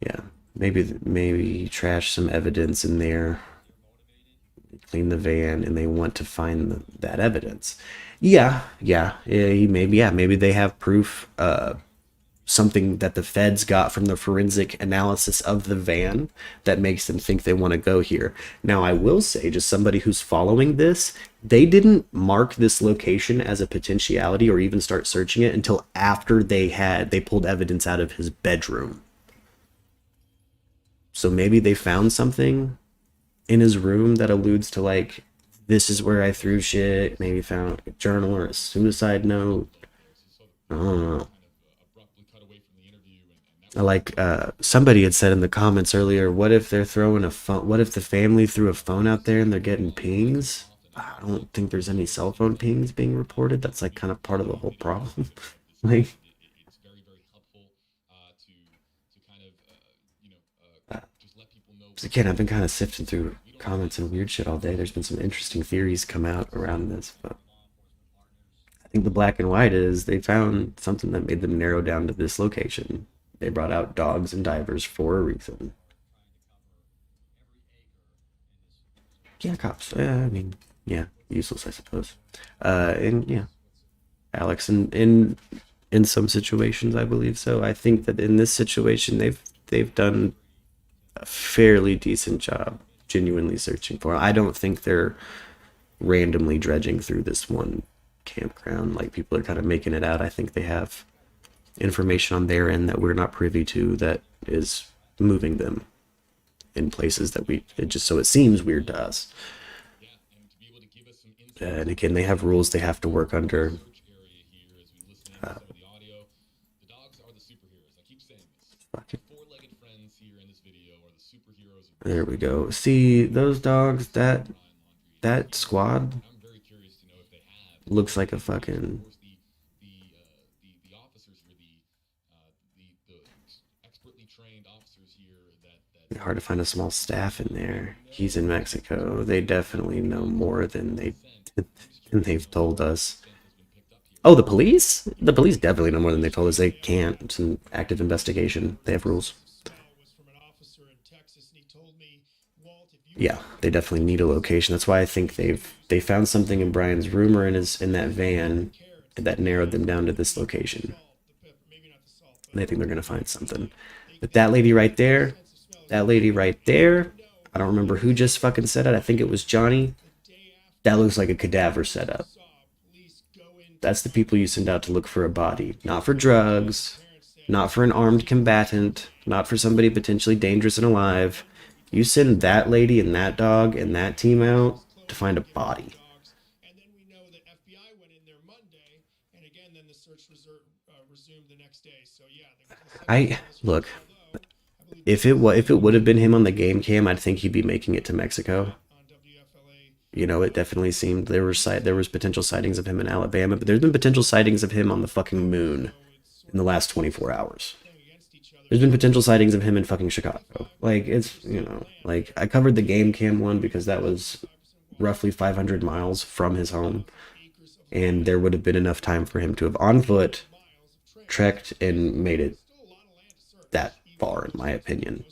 Yeah. Maybe trash some evidence in there, clean the van, and they want to find that evidence. Maybe they have proof, something that the feds got from the forensic analysis of the van that makes them think they want to go here. Now, I will say, just somebody who's following this, they didn't mark this location as a potentiality or even start searching it until after they pulled evidence out of his bedroom. So maybe they found something in his room that alludes to, like, this is where I threw shit. Maybe found a journal or a suicide note. I don't know. Like somebody had said in the comments earlier, what if they're throwing a phone? What if the family threw a phone out there and they're getting pings? I don't think there's any cell phone pings being reported. That's like kind of part of the whole problem. Like, it's very, very helpful to kind of just let people know. again, I've been kind of sifting through comments and weird shit all day. There's been some interesting theories come out around this, but I think the black and white is they found something that made them narrow down to this location. They brought out dogs and divers for a reason. Yeah, cops. I mean, yeah, useless, I suppose. And yeah, Alex, in some situations, I believe so. I think that in this situation, they've done a fairly decent job, genuinely searching for. I don't think they're randomly dredging through this one campground like people are kind of making it out. I think they have information on their end that we're not privy to that is moving them in places that it seems weird to us. And again, they have rules they have to work under. There we go. See those dogs, that squad looks like a fucking hard to find a small staff in there. He's in Mexico. They definitely know more than they've told us. Oh, the police? The police definitely know more than they told us. They can't. It's an active investigation. They have rules. Yeah, they definitely need a location. That's why I think they found something in Brian's room or in that van that narrowed them down to this location. And I think they're gonna find something. But that lady right there, I don't remember who just fucking said it. I think it was Johnny. That looks like a cadaver setup. That's the people you send out to look for a body. Not for drugs, not for an armed combatant, not for somebody potentially dangerous and alive. You send that lady and that dog and that team out to find a body. And then we know the FBI went in there Monday, and again, then the search resumed the next day. So yeah, Look, if it would have been him on the game cam, I'd think he'd be making it to Mexico. You know, it definitely seemed there was potential sightings of him in Alabama, but there's been potential sightings of him on the fucking moon in the last 24 hours. There's been potential sightings of him in fucking Chicago. Like, it's, you know, like, I covered the game cam one because that was roughly 500 miles from his home, and there would have been enough time for him to have on foot trekked and made it that far, in my opinion.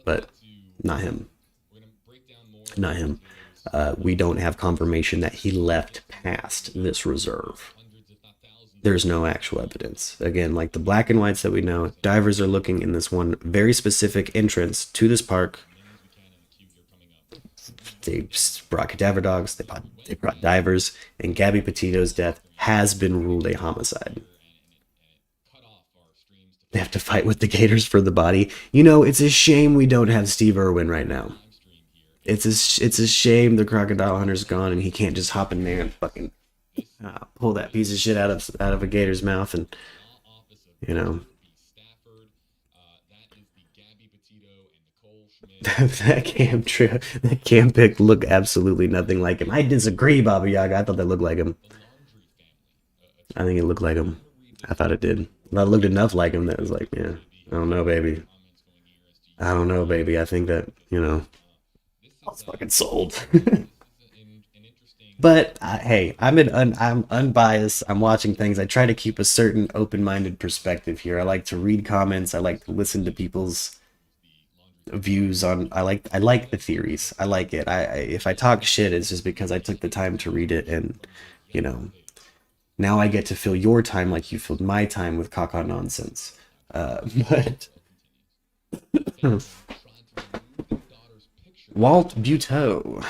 But not him. Not him. We don't have confirmation that he left past this reserve. There's no actual evidence. Again, like the black and whites that we know, divers are looking in this one very specific entrance to this park. They brought cadaver dogs, they brought divers, and Gabby Petito's death has been ruled a homicide. They have to fight with the gators for the body. You know, it's a shame we don't have Steve Irwin right now. It's a shame the crocodile hunter's gone and he can't just hop in there and fucking pull that piece of shit out of a gator's mouth, and you know. that cam pic look absolutely nothing like him. I disagree, Baba Yaga. I thought that looked like him. I think it looked like him. I thought it did. I thought it looked enough like him that it was like, yeah, I don't know, baby. I think that, you know, I was fucking sold. But hey, I'm unbiased. I'm watching things. I try to keep a certain open-minded perspective here. I like to read comments. I like to listen to people's views on. I like the theories. I like it. If I talk shit, it's just because I took the time to read it, and you know, now I get to fill your time like you filled my time with caca nonsense. But Walt Buteau,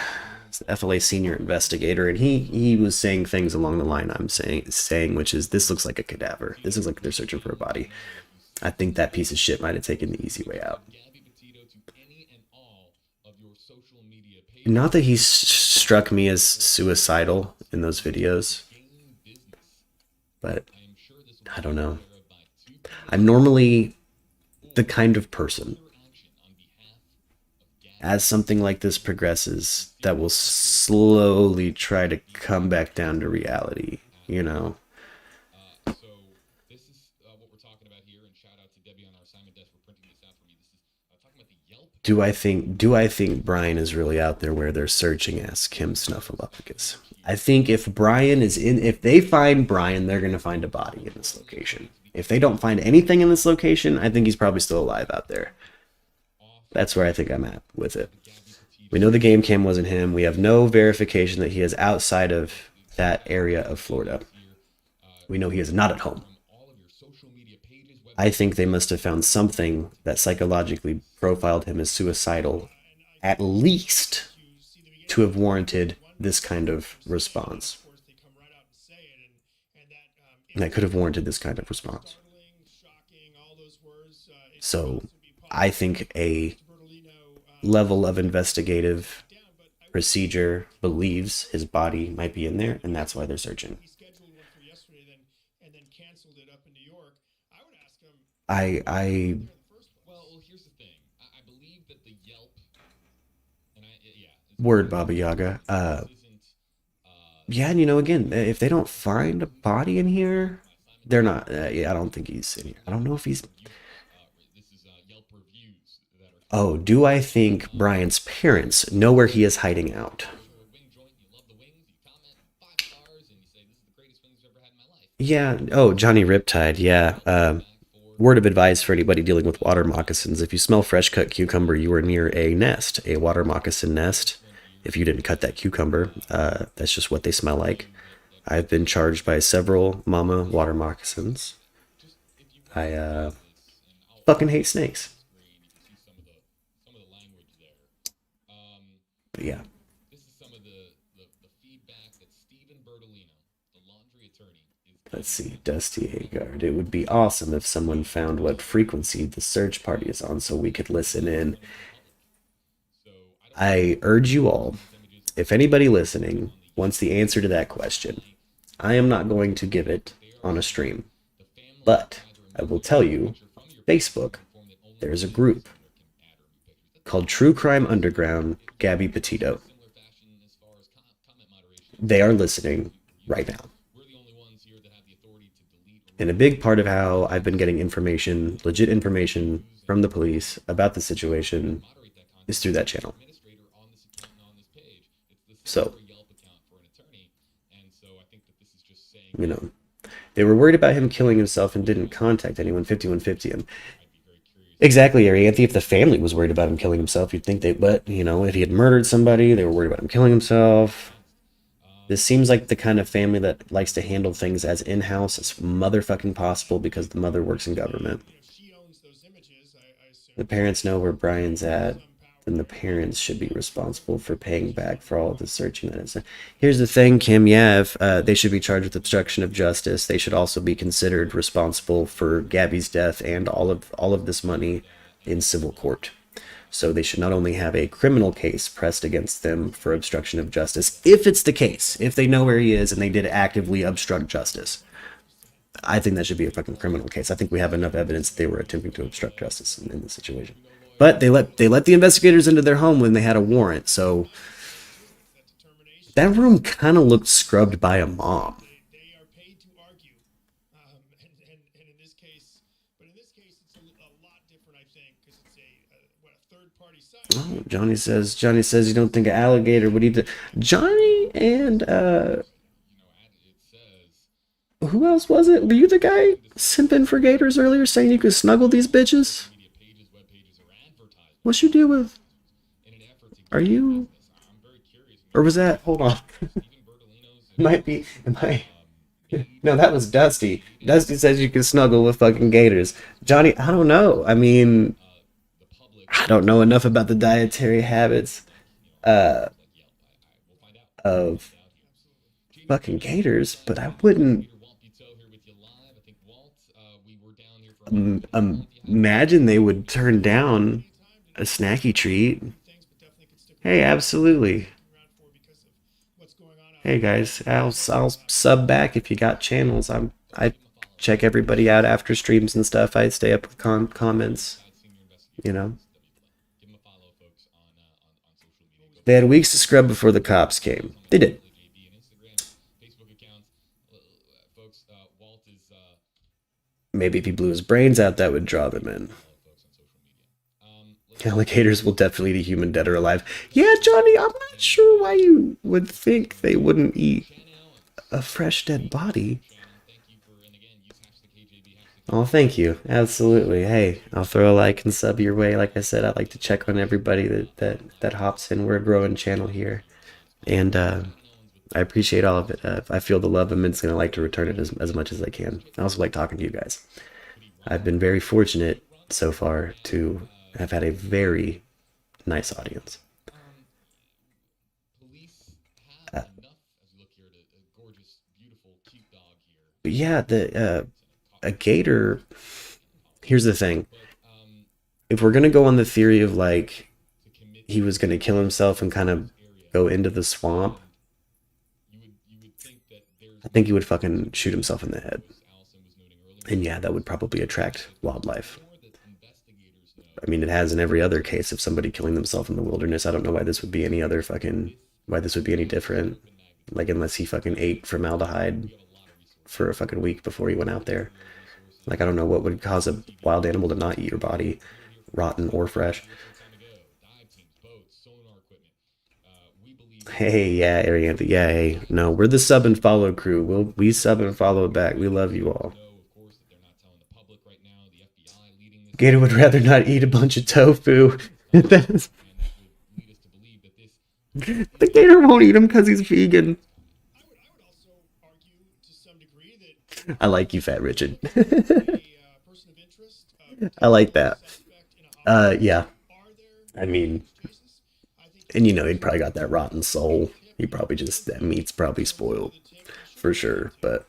the FLA senior investigator, and he was saying things along the line I'm saying, which is, this looks like a cadaver. This looks like they're searching for a body. I think that piece of shit might have taken the easy way out. Not that he struck me as suicidal in those videos, but I don't know. I'm normally the kind of person, as something like this progresses, that will slowly try to come back down to reality, you know? So this is what we're talking about here, and shout out to Debbie on our assignment desk for printing this out for me. This is talking about the Yelp. Do I think Brian is really out there where they're searching? Asked Kim Snuffleupagus. I think if they find Brian, they're going to find a body in this location. If they don't find anything in this location, I think he's probably still alive out there. That's where I think I'm at with it. We know the game cam wasn't him. We have no verification that he is outside of that area of Florida. We know he is not at home. I think they must have found something that psychologically profiled him as suicidal, at least to have warranted this kind of response. And that could have warranted this kind of response. So I think a level of investigative procedure believes his body might be in there, and that's why they're searching. Well, here's the thing. I believe that the Yelp, and word Baba Yaga. Yeah, and you know, again, if they don't find a body in here, they're not. Yeah, I don't think he's in here. I don't know if he's. Oh, do I think Brian's parents know where he is hiding out? Yeah. Oh, Johnny Riptide. Yeah. Word of advice for anybody dealing with water moccasins: if you smell fresh cut cucumber, you are near a nest, a water moccasin nest. If you didn't cut that cucumber, that's just what they smell like. I've been charged by several mama water moccasins. I fucking hate snakes. But yeah. This is some of the feedback that Stephen Bertolino, the Laundrie attorney, Let's see, Dusty Agard. It would be awesome if someone found what frequency the search party is on so we could listen in. I urge you all, if anybody listening wants the answer to that question, I am not going to give it on a stream. But I will tell you, Facebook, there's a group called True Crime Underground, Gabby Petito. They are listening right now. And a big part of how I've been getting information, legit information from the police about the situation is through that channel. So, you know, they were worried about him killing himself and didn't contact anyone. 5150 him. Exactly, Arianthe. If the family was worried about him killing himself, you'd think they, but, you know, if he had murdered somebody, they were worried about him killing himself. This seems like the kind of family that likes to handle things as in-house as motherfucking possible because the mother works in government. The parents know where Brian's at, then the parents should be responsible for paying back for all of the searching that is. Here's the thing, Kim. Yeah, if they should be charged with obstruction of justice, they should also be considered responsible for Gabby's death and all of this money in civil court. So they should not only have a criminal case pressed against them for obstruction of justice, if it's the case, if they know where he is and they did actively obstruct justice. I think that should be a fucking criminal case. I think we have enough evidence that they were attempting to obstruct justice in this situation. But they let the investigators into their home when they had a warrant, so that room kind of looked scrubbed by a mom. They are paid to argue, and in this case, but in this case, it's a lot different, I think, because it's a third party site. Oh, Johnny says you don't think an alligator would eat the Johnny and who else was it? Were you the guy simping for gators earlier saying you could snuggle these bitches? What's your deal with? Are you? Or was that? Hold on. Might be. Am I? No, that was Dusty. Dusty says you can snuggle with fucking gators. Johnny, I don't know. I mean, I don't know enough about the dietary habits uh, of fucking gators, but I wouldn't imagine they would turn down a snacky treat. Hey, absolutely. Hey guys, I'll sub back if you got channels. I check everybody out after streams and stuff. I stay up with comments. You know, they had weeks to scrub before the cops came. They did. Maybe if he blew his brains out, that would draw them in. Alligators will definitely eat a human, dead or alive. Yeah, Johnny, I'm not sure why you would think they wouldn't eat a fresh dead body. Oh, thank you. Absolutely. Hey, I'll throw a like and sub your way. Like I said, I like to check on everybody that hops in. We're a growing channel here, and I appreciate all of it. I feel the love immensely, and I like to return it as much as I can. I also like talking to you guys. I've been very fortunate so far to have had a very nice audience. But yeah, a gator. Here's the thing: if we're gonna go on the theory of like he was gonna kill himself and kind of go into the swamp, I think he would fucking shoot himself in the head. And yeah, that would probably attract wildlife. I mean, it has in every other case of somebody killing themselves in the wilderness. I don't know why this would be any other fucking, why this would be any different. Like, unless he fucking ate formaldehyde for a fucking week before he went out there. Like, I don't know what would cause a wild animal to not eat your body, rotten or fresh. Hey, yeah, Arianthe, yeah, hey. No, we're the sub and follow crew. We sub and follow back. We love you all. Gator would rather not eat a bunch of tofu. The gator won't eat him because he's vegan. I like you, Fat Richard. I like that. Yeah. I mean, and you know, he'd probably got that rotten soul. He probably just, that meat's probably spoiled. For sure. But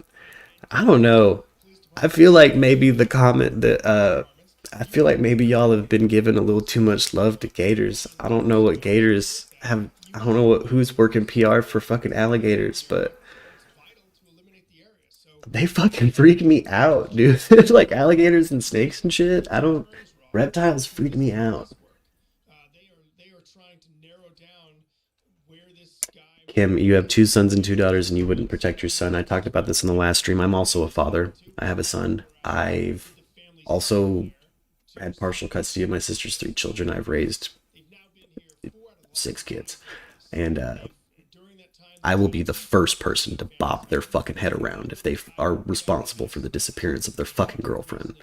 I don't know. I feel like maybe the comment that I feel like maybe y'all have been giving a little too much love to gators. I don't know what gators have. I don't know who's working PR for fucking alligators, but vital to eliminate the area. So they fucking freak me out, dude. Like alligators and snakes and shit. I don't. Reptiles freak me out. they are trying to narrow down where this guy. Kim, you have 2 sons and 2 daughters, and you wouldn't protect your son. I talked about this in the last stream. I'm also a father. I have a son. I've also had partial custody of my sister's 3 children. I've raised 6 kids. And I will be the first person to bop their fucking head around if they are responsible for the disappearance of their fucking girlfriend.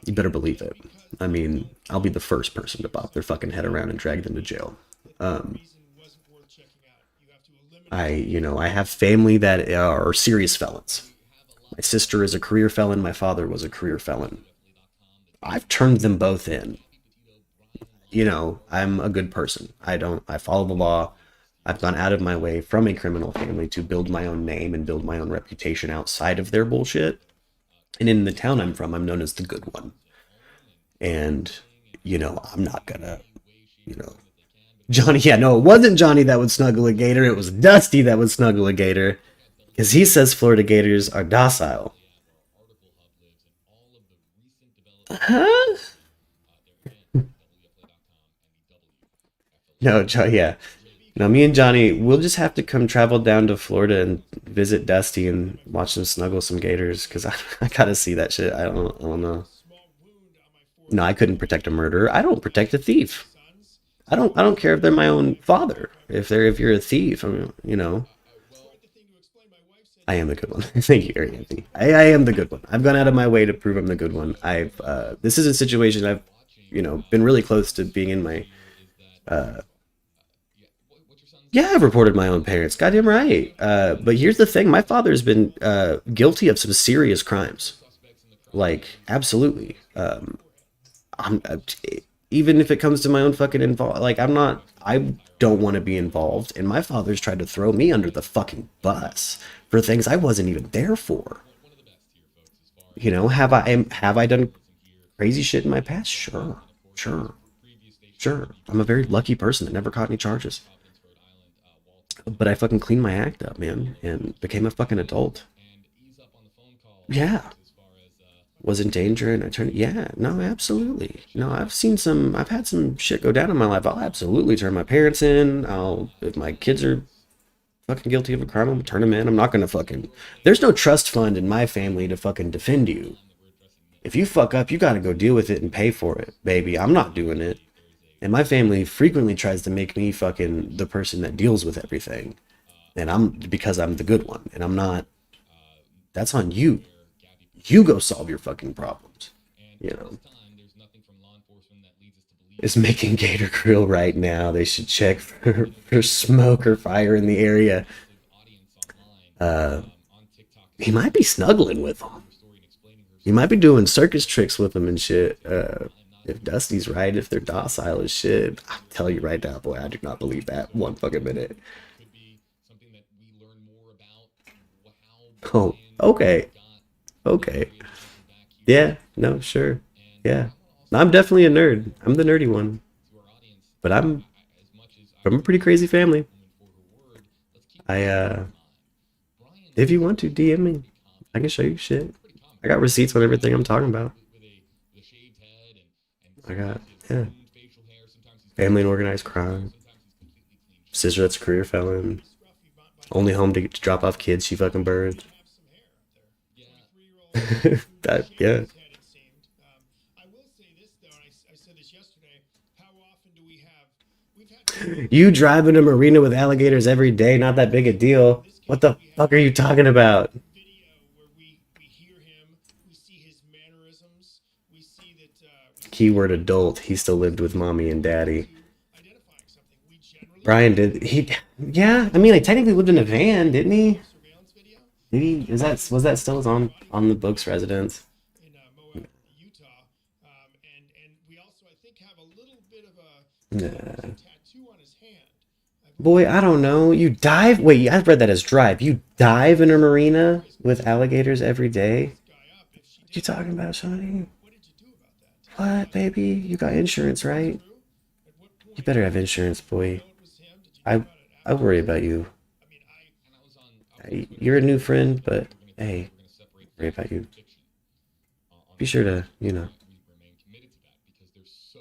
You better believe it. I mean, I'll be the first person to bop their fucking head around and drag them to jail. I have family that are serious felons. My sister is a career felon. My father was a career felon. I've turned them both in. I'm a good person. I follow the law. I've gone out of my way from a criminal family to build my own name and build my own reputation outside of their bullshit. And in the town I'm from, I'm known as the good one. And, I'm not gonna, Johnny, yeah, no, it wasn't Johnny that would snuggle a gator. It was Dusty that would snuggle a gator. Because he says Florida gators are docile. Huh? No, yeah. Now, me and Johnny, we'll just have to come travel down to Florida and visit Dusty and watch them snuggle some gators, because I gotta see that shit. I don't know. No, I couldn't protect a murderer. I don't protect a thief. I don't care if they're my own father. If you're a thief, I mean, I am the good one. Thank you, Eric Anthony. I am the good one. I've gone out of my way to prove I'm the good one. This is a situation I've, been really close to being in my, yeah, I've reported my own parents. Goddamn right. But here's the thing. My father's been guilty of some serious crimes. Like, absolutely. Even if it comes to my own fucking I don't want to be involved. And my father's tried to throw me under the fucking bus for things I wasn't even there for. Have I done crazy shit in my past? Sure. I'm a very lucky person that never caught any charges. But I fucking cleaned my act up, man, and became a fucking adult. Yeah. Was in danger and I turned, yeah, no, absolutely. No, I've had some shit go down in my life. I'll absolutely turn my parents in. If my kids are fucking guilty of a crime, I'm gonna turn them in. I'm not gonna there's no trust fund in my family to fucking defend you. If you fuck up, you gotta go deal with it and pay for it, baby. I'm not doing it. And my family frequently tries to make me fucking the person that deals with everything. And because I'm the good one. And I'm not. That's on you. You go solve your fucking problems. Is making Gator Grill right now. They should check for smoke or fire in the area. He might be snuggling with them. He might be doing circus tricks with them and shit. If Dusty's right, if they're docile as shit, I'll tell you right now, boy, I do not believe that one fucking minute. Oh, okay. Yeah, no, sure. Yeah. I'm definitely a nerd. I'm the nerdy one. But I'm from a pretty crazy family. If you want to, DM me. I can show you shit. I got receipts on everything I'm talking about. Yeah. Family and organized crime. Sister that's a career felon. Only home to drop off kids she fucking birthed. Yeah. You drive in a marina with alligators every day, not that big a deal. What the fuck are you talking about? Keyword adult. He still lived with mommy and daddy. Brian did. Yeah, I mean, I technically lived in a van, didn't he? Maybe was that still on the books residence? Nah. Boy, I don't know. You dive? Wait, I've read that as drive. You dive in a marina with alligators every day? What you talking about, Shawnee? What, baby? You got insurance, right? At what You point better have insurance, did you boy. know it was him? Did you know I about it I after the worry fact? about you. I mean, And I was on Twitter You're a new saying that friend, but we hey, were going to separate worry fact about from you. fiction on Be our sure page, to, and you know. we remain committed to that because there's so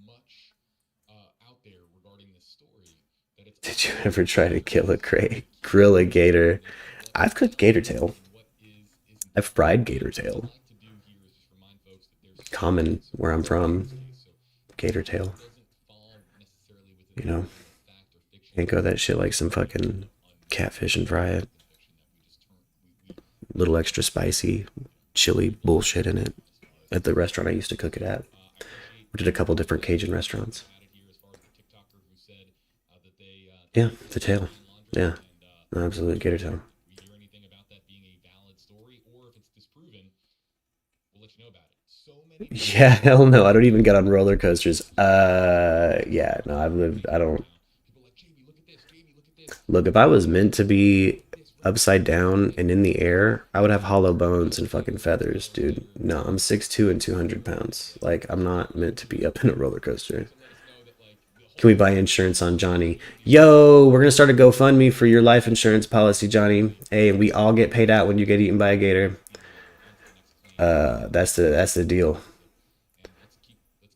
much out there regarding this story that it's Did you unfair ever try to kill a to keep grill a things gator? in what I've is cooked gator public tail. and what isn't. I've fried And gator what I'd tail. like to do here is just remind folks that there's so many Common where I'm circumstances in from. this case. So Gator while tail. it doesn't fall necessarily within You the know, realm of fact or fiction, can't go that shit like it's some definitely fucking catfish and fry it. unmitigated fiction that Little extra spicy, chili bullshit in it. At the restaurant I used to cook it at. I appreciate We did a couple different Cajun restaurants. had it here as far as the TikToker who said that they Yeah, the saw tail. Brian Laundrie, Yeah, and no, absolutely, gator tail. if we hear anything about that being a valid story or if it's disproven, we'll let you know about it. So many Yeah, hell no. I don't even get on roller coasters. Yeah, no, I don't. people like Jamie, look at this, Jamie, look at this, Look, if I was meant to be upside down and in the air, I would have hollow bones and fucking feathers, dude. No, I'm 6'2" and 200 pounds. Like, I'm not meant to be up in a roller coaster. to let us know that like the Can whole we buy insurance on Johnny? Yo, we're gonna start a GoFundMe for your life insurance policy, Johnny. Hey, we all get paid out when you get eaten by a gator. once the next claim That's the deal.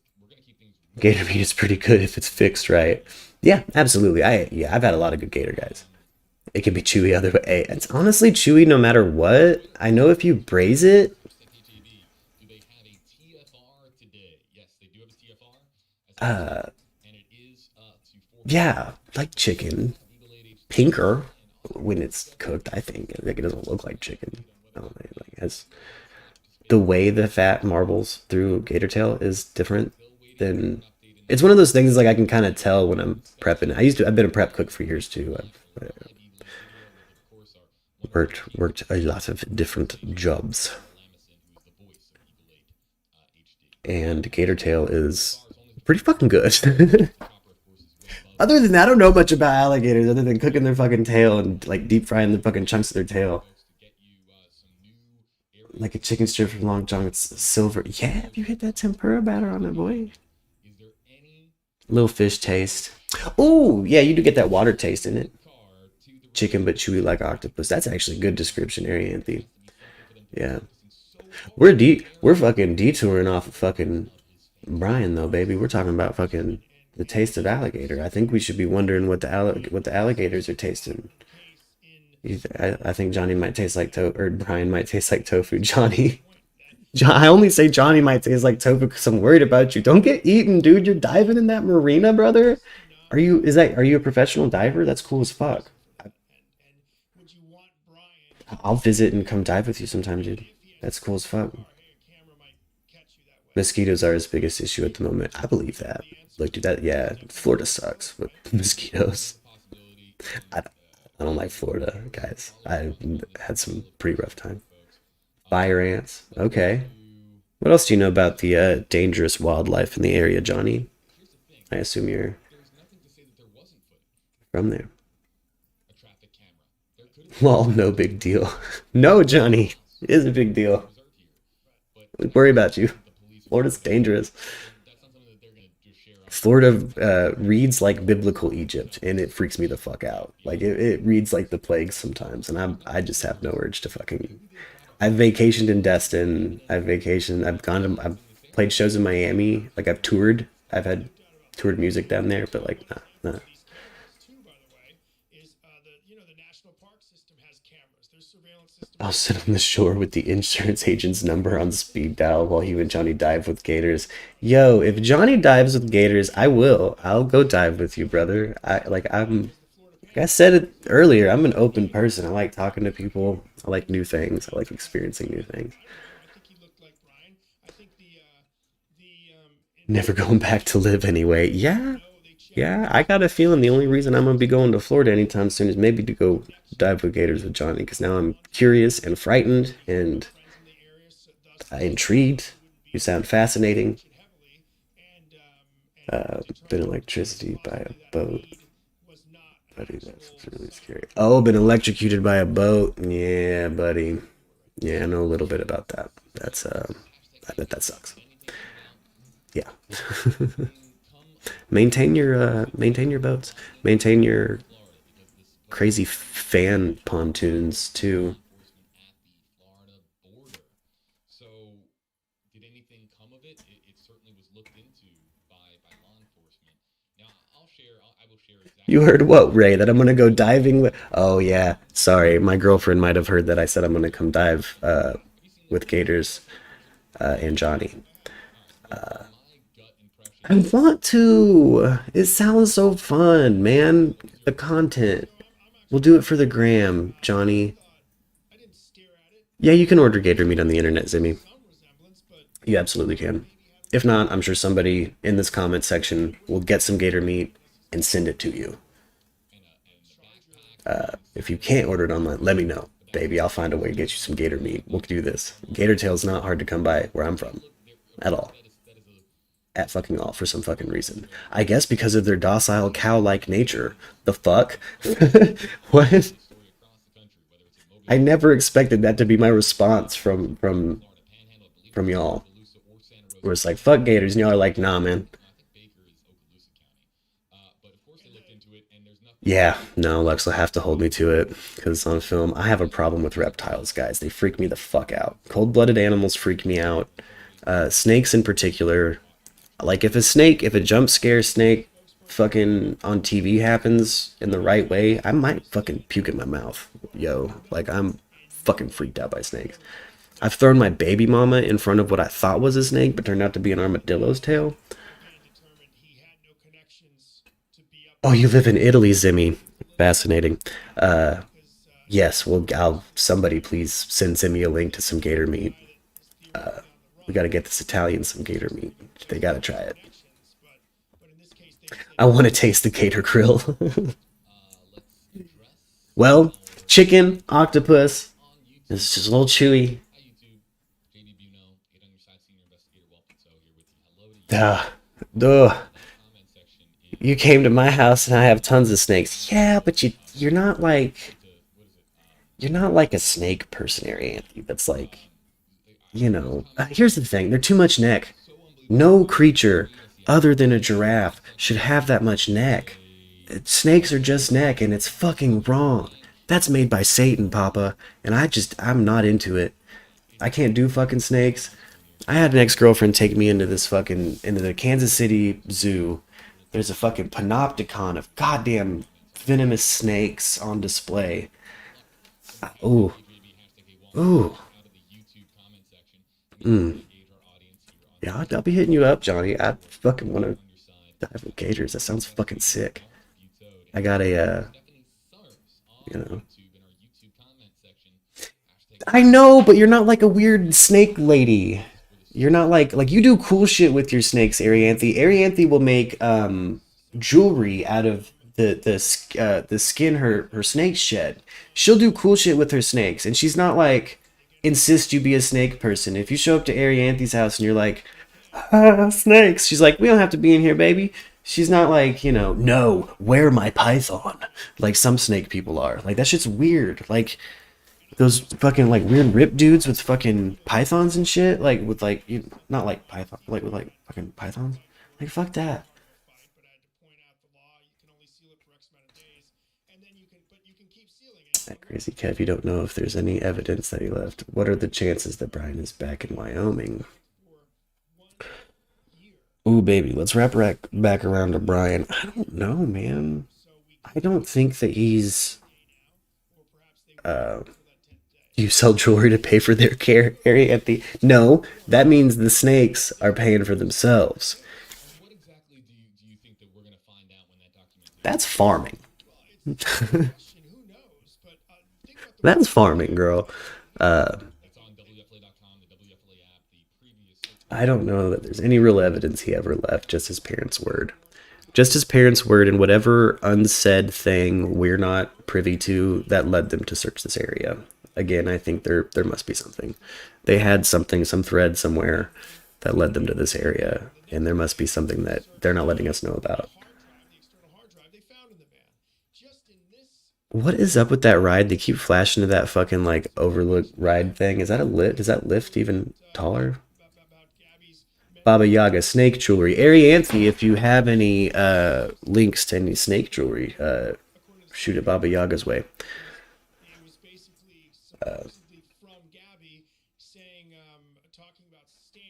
and we're gonna keep things Gator meat is pretty good if it's fixed right. Yeah, absolutely. I've had a lot of good gator guys. It can be chewy other way. Hey, it's honestly chewy no matter what. I know if you braise it, first at HAB. Do they have a TFR today? Yes, they do have a TFR and it is to 4 yeah, like chicken. legal aid age Pinker when it's cooked, I think. Like it doesn't look like chicken. I don't know, like it has the way the fat marbles through gator tail is different than it's one of those things like I can kind of tell when I'm prepping. I've been a prep cook for years too. I've of course are worked a lot of different jobs. Lamison, who is the voice of Eagle 8 HD. And gator tail is pretty fucking good. Chopper, of course, is well above Other than that, I don't know much about alligators other than cooking their fucking tail and like deep frying the fucking chunks of their tail. folks to get you some new areas. Like a chicken strip from Long John, it's silver. Yeah, if you hit that tempura batter on it, boy. Is there any Little fish taste. Oh, yeah, you do get that water taste in it. car to the Chicken but chewy like octopus. That's actually a good description, Arianthe. Yeah. We're fucking detouring off of fucking Brian though, baby. We're talking about fucking the taste of alligator. I think we should be wondering what the alligators are tasting. I think Johnny might taste like tofu, or Brian might taste like tofu. Johnny, I only say Johnny might taste like tofu because I'm worried about you. Don't get eaten, dude. You're diving in that marina, brother. Are you a professional diver? That's cool as fuck. would you want Brian? I'll visit and come dive with you sometime, dude. That's cool as fuck. Hey, a camera might catch you that way. Mosquitoes are his biggest issue at the moment. I believe that. Look, dude, yeah, Florida sucks, but mosquitoes. I, I don't like Florida, guys. I had some pretty rough time. Fire ants. Okay. What else do you know about the dangerous wildlife in the area, Johnny? I assume you're from there. Well, no big deal. No, Johnny. It is a big deal. We worry about you. Florida's dangerous. Florida reads like biblical Egypt, and it freaks me the fuck out. Like it reads like the plagues sometimes, and I just have no urge to fucking. I've vacationed in Destin. I've played shows in Miami. Like I've toured. I've had toured music down there, but like nah. These cameras too, by the way, is the national park system has cameras. There's surveillance system. I'll sit on the shore with the insurance agent's number on speed dial while you and Johnny dive with gators. Yo, if Johnny dives with gators, I will. I'll go dive with you, brother. Like I said it earlier, I'm an open person. I like talking to people. I like new things. I like experiencing new things. I think he looked like Brian. I think Never going back to live anyway. Yeah, I got a feeling the only reason I'm gonna be going to Florida anytime soon is maybe to go dive with gators with Johnny, because now I'm curious and frightened and intrigued. You sound fascinating. Been electricity by a boat. Buddy, that's really scary. Oh, been electrocuted by a boat. Yeah, buddy. Yeah, I know a little bit about that. I bet that sucks. Yeah. Maintain your boats. Maintain your crazy fan pontoons too. So, did anything come of it? It certainly was looked into by law enforcement. Now, I will share You exactly heard what what, happened. Ray? That I'm gonna go diving with? Oh yeah. Sorry, my girlfriend might have heard that I said I'm gonna come dive Have you seen with Laundrie before? Gators and Johnny. I have. From my gut impression, I want to. It sounds so fun, man. what was The your content. So I'm We'll actually do it glad for you the brought that up. gram, Johnny. I didn't stare at it. Yeah, you can order It gator meat on the does internet, bear Zimmy. some resemblance, but You absolutely I can. maybe haven't If looked not, into I'm it sure enough. somebody in this comment section will get some gator meat and send it to you. and the Charger backpack If you alongside can't it. order it online, let me know, But that baby. I'll was find a way to get you some gator meat. We'll do this. Gator online. tail's not hard to come by where I'm And from look, there, at okay, all. that is a At fucking all for some fucking okay. reason. So I guess because of their docile we have cow-like nature. The we fuck? have customers What? telling the story across the country, whether it's in I Mobile, never Alabama, expected that to be my response the Florida Panhandle, I believe from it's y'all. Oskaloosa or Santa Where Rosa it's like County. fuck gators, and y'all are like, nah, man. No, I think Baker is Okaloosa County. But of course they looked into it, and there's nothing Yeah, no, there. Lex will have to hold me to it because on film I have a problem with reptiles, guys. They freak me the fuck out. Cold-blooded animals freak me out. Snakes in particular. Like if a jump scare snake fucking on TV happens in the right way, I might fucking puke in my mouth. Yo, like I'm fucking freaked out by snakes. I've thrown my baby mama in front of what I thought was a snake, but turned out to be an armadillo's tail. Again determined he had no connections to be up Oh, there. you live in Italy, So Zimmy. Fascinating. because Yes, well, I'll somebody please send me a link to some gator the meat. guy that is theoretically on the We run got to get this Italian some gator meat. They does got to have try no it. connections, but in this case they said I want to no. taste the gator grill. Let's address Well, our chicken, octopus. on YouTube. It's just a little chewy. Hi YouTube, JD Buno, 8 on your side, senior investigator Walton here with you. Hello to you. Duh. Duh. That comment section You is came to my house and I have tons of snakes. Yeah, but you're not like to what is it? you're not like a snake person, Anthony. That's like, This comment here's the section thing. They're too much neck. so unbelievably No funny. creature We must see other how than a this giraffe should have that much neck. a Snakes are just neck and it's fucking wrong. blank That's made by Satan, Papa. And I'm not into it. I can't do fucking snakes. I had an ex-girlfriend take me into the Kansas City Zoo. There's a fucking panopticon of goddamn venomous snakes on display. Ooh, ooh. Yeah, I'll be hitting you up, Johnny. I fucking want to dive with gators. That sounds fucking sick. I got you know. I know, but you're not like a weird snake lady. You're not like you do cool shit with your snakes, Arianthe. Arianthe will make jewelry out of the skin her snakes shed. She'll do cool shit with her snakes, and she's not like insist you be a snake person. If you show up to Arianthe's house and you're like, snakes, she's like, we don't have to be in here, baby. She's not like, no, wear my python, like some snake people are. Like that shit's weird. Like those fucking like weird rip dudes with fucking pythons and shit, like with like not like python, like with like fucking pythons. Like fuck that. fight, but I had to point out the law. You can only seal it for X amount of days, and then you can keep sealing it. That crazy Kev, you don't know if there's any evidence that he left. What are the chances that Brian is back in Wyoming? For 1 year, Ooh, baby, let's wrap back around to Brian. I don't know, man. so we I can don't think that he's. day now, or perhaps they wait until that 10th day. You sell jewelry to pay for their care, Harry. At the no, that means the snakes are paying for themselves. And what exactly do you think that we're gonna find out when that documentation That's is released? farming. Well, it's a good question. Who knows? But think about the That's reporting farming, girl. It's on WFLA.com, the WFLA app, the previous search I don't know that there's any real evidence he ever left, just his parents' word. Just his parents' word and whatever unsaid thing we're not privy to that led them to search this area. Again, I think there must be something. They had something, some thread somewhere that led them to this area, and there must be something that they're not letting us know about. the external hard drive they found in the van. Just in this What is up with that ride? They keep flashing to that fucking like overlook ride thing. Is that a lift? Does that lift even taller? about Gabby's Baba Yaga snake jewelry. Arianthe, if you have any links to any snake jewelry, according to the shoot it story, Baba Yaga's way. it was basically supposedly from Gabby saying, talking about Stan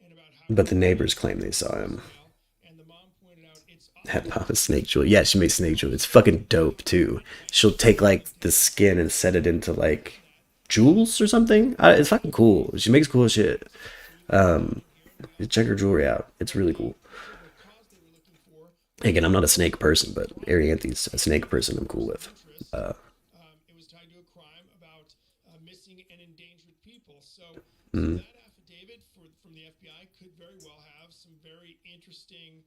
and about how But the he neighbors was claim they saw him. voicemail, and the mom pointed out it's That obvious Baba snake jewelry. Yeah, she makes snake jewelry. It's fucking dope too. She'll take like the skin and set it into like jewels or something. It's fucking cool. She makes cool shit. Check her jewelry out. It's really cool. the cause they were looking for Again, I'm not a snake person, but Arianthe's a snake person I'm cool with. interest. It was tied to a crime about missing and endangered people. So that affidavit from the FBI could very well have some very interesting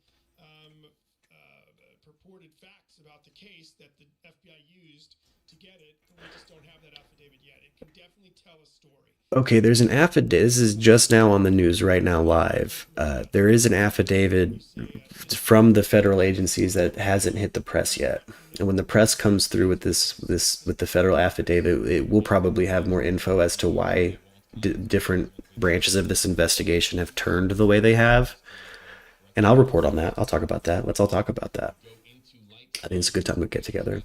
purported facts about the case that the FBI used to get it, and we just don't have that affidavit yet. It can definitely tell a story. Okay, there's an affidavit. This is just now on the news right now, live. There is an affidavit from the federal agencies that hasn't hit the press yet. And when the press comes through with this with the federal affidavit, it will probably have more info as to why different branches of this investigation have turned the way they have. And I'll report on that. I'll talk about that. Let's all talk about that. I think it's a good time to get together.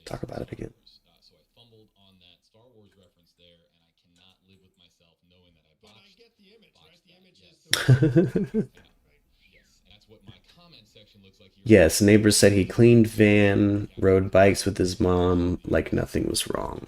Talk about it again. So I fumbled on that Star Wars reference there, and I cannot live with myself knowing that I But I botched. get the image, right? The image is the Yes, that's what my comment section looks like here. Yes, neighbors said he cleaned van, rode bikes with his mom like nothing was wrong.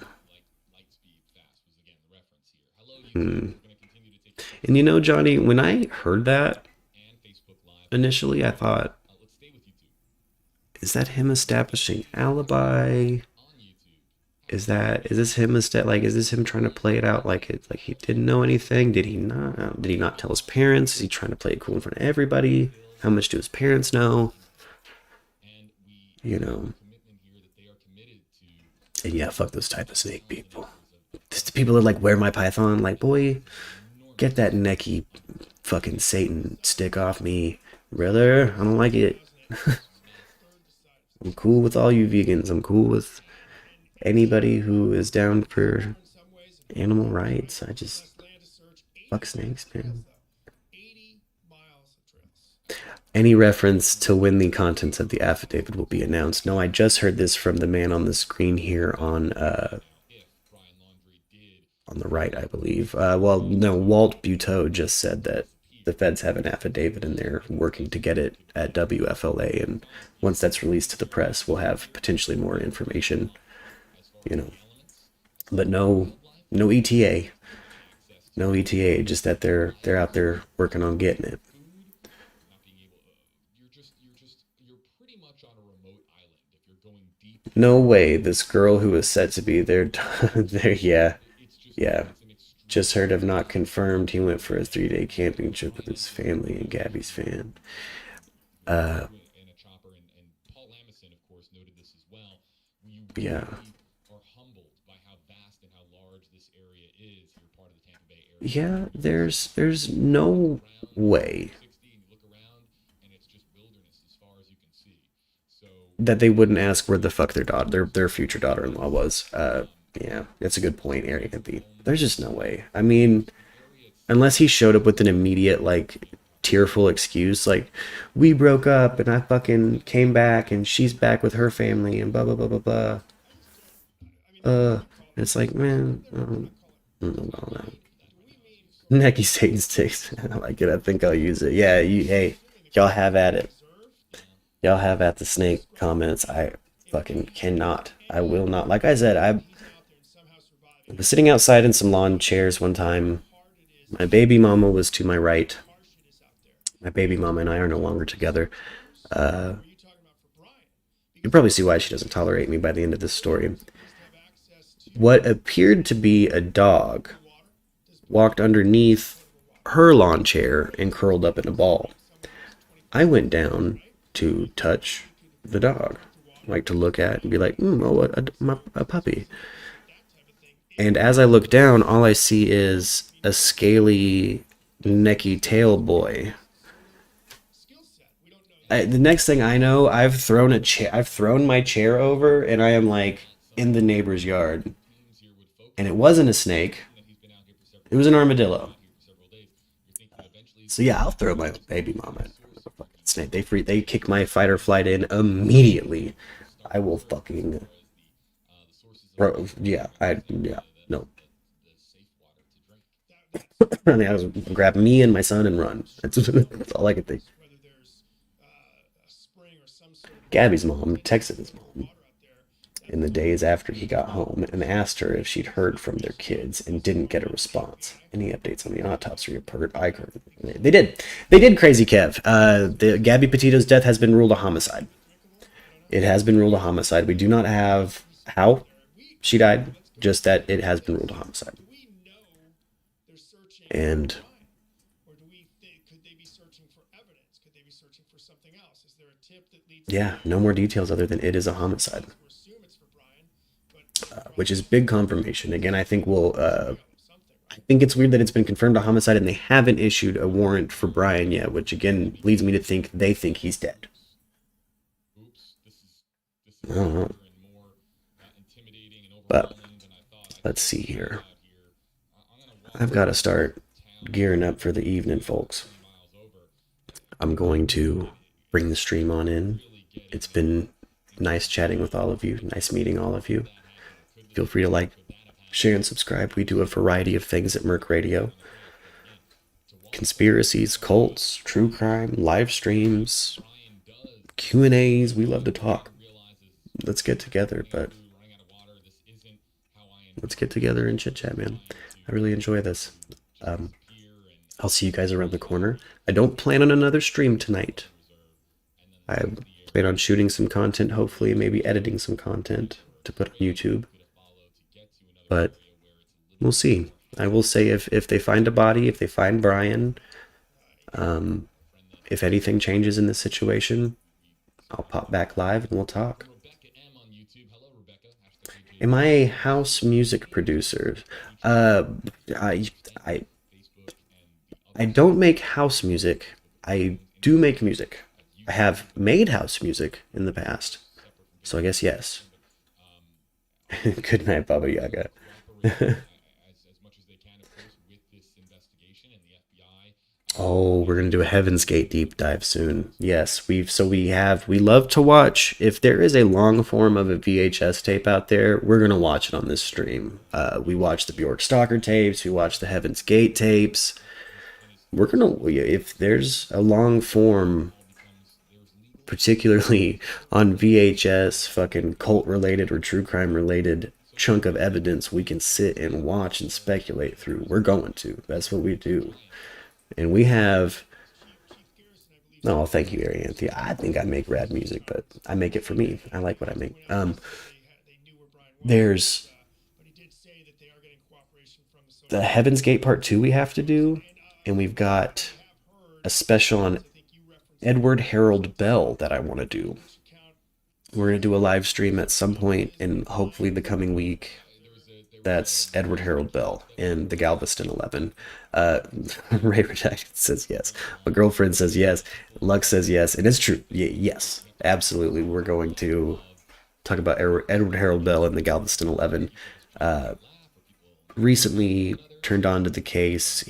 Light speed fast was again the reference here. Hello, YouTube. We're going to continue to take And you know, Johnny, when I heard that and Facebook Live. initially, I thought, Let's stay with YouTube is that him establishing alibi? on YouTube. Is this him is this him trying to play it out like he didn't know anything? Did he not? Did he not tell his parents? Is he trying to play it cool in front of everybody? How much do his parents know? And we You know, commitment here that they are committed to and yeah, fuck those type of snake people. Just the people that like wear my python, like, boy, get that necky fucking Satan stick off me, brother. I don't like it. I'm cool with all you vegans. I'm cool with anybody who is down for In some ways, animal rights. I just less land to search. 80 fuck snakes, man. 80 miles of trails. Any reference to when the contents of the affidavit will be announced? No, I just heard this from the man on the screen here if Brian Laundrie did on the right, I believe. Well, no, Walt Buteau just said that the feds have an affidavit and they're working to get it at WFLA, and once that's released to the press, we'll have potentially more information, you know. But no ETA, no ETA, just that they're out there working on getting it. not being able you're pretty much on a remote island if you're going deep. No way, this girl who is said to be their, their yeah, yeah. Just heard of not confirmed. He went for a 3-day camping trip with his family and Gabby's fan. In a chopper, and Paul Lamison, of course, noted this as well. You really Yeah. are humbled by how vast and how large this area is. You're part of the Tampa Bay area. Yeah, there's no way 60, and you look around, and it's just wilderness as far as you can see. So that they wouldn't ask where the fuck their future daughter-in-law was. Yeah, that's a good point, Airbnb. There's just no way. I mean, unless he showed up with an immediate like tearful excuse, like we broke up and I fucking came back and she's back with her family and blah blah blah blah blah. It's like, man, I don't know about that. Necky Satan sticks. I like it. I think I'll use it. Yeah, hey, y'all have at it. Y'all have at the snake comments. I fucking cannot. I will not. Like I said, I was sitting outside in some lawn chairs one time. My baby mama was to my right. My baby mama and I are no longer together. You probably see why she doesn't tolerate me by the end of this story. What appeared to be a dog walked underneath her lawn chair and curled up in a ball. I went down to touch the dog, like to look at and be like, a puppy. And as I look down, all I see is a scaly, necky tail boy. The next thing I know, I've thrown my chair over, and I am like in the neighbor's yard. And it wasn't a snake. It was an armadillo. So yeah, I'll throw my baby mama in front of a fucking snake. They kick my fight or flight in immediately. I will fucking bro. Yeah, no. I mean, I was grab me and my son and run. That's all I can think. whether there's a spring or some sort of Gabby's mom texted his mom water out there. in the days after he got home and asked her if she'd heard from their kids and didn't get a response. Any updates on the autopsy report? I heard. They did. They did, Crazy Kev. The Gabby Petito's death has been ruled a homicide. It has been ruled a homicide. We do not have how she died, just that it has been ruled a homicide. Do we know they're searching And for crime? Or do we think, could they be searching for evidence? Could they be searching for something else? Is there a tip that leads yeah, no more details other than it is a homicide, to assume it's for Brian, but which is big confirmation. Again, I think something, I think it's weird that it's been confirmed a homicide and they haven't issued a warrant for Brian yet, which again leads me to think they think he's dead. I don't know. But let's see here. I've got to start gearing up for the evening, folks. I'm going to bring the stream on in. It's been nice chatting with all of you. Nice meeting all of you. Feel free to like, share, and subscribe. We do a variety of things at Merc Radio. Conspiracies, cults, true crime, live streams, Q&As. We love to talk. Let's get together, but let's get together and chit chat, man. I really enjoy this. I'll see you guys around the corner. I don't plan on another stream tonight. I plan on shooting some content, hopefully, maybe editing some content to put on YouTube. But we'll see. I will say if they find a body, if they find Brian, if anything changes in this situation, I'll pop back live and we'll talk. Am I a house music producer? I don't make house music. I do make music. I have made house music in the past. So I guess yes. Good night, Baba Yaga. Oh, we're gonna do a Heaven's Gate deep dive soon. Yes, we love to watch. If there is a long form of a VHS tape out there, we're gonna watch it on this stream. We watch the Bjork Stalker tapes. We watch the Heaven's Gate tapes. We're gonna, if there's a long form, particularly on VHS, fucking cult related or true crime related chunk of evidence we can sit and watch and speculate through, we're going to. That's what we do. And we have, oh, thank you, Arianthea. I think I make rad music, but I make it for me. I like what I make. There's the Heaven's Gate Part 2 we have to do, and we've got a special on Edward Harold Bell that I want to do. We're going to do a live stream at some point in hopefully the coming week. That's Edward Harold Bell in the Galveston 11. Ray Redacted says yes. My girlfriend says yes. Lux says yes. And it's true. Yes, absolutely. We're going to talk about Edward Harold Bell in the Galveston 11. Recently turned on to the case.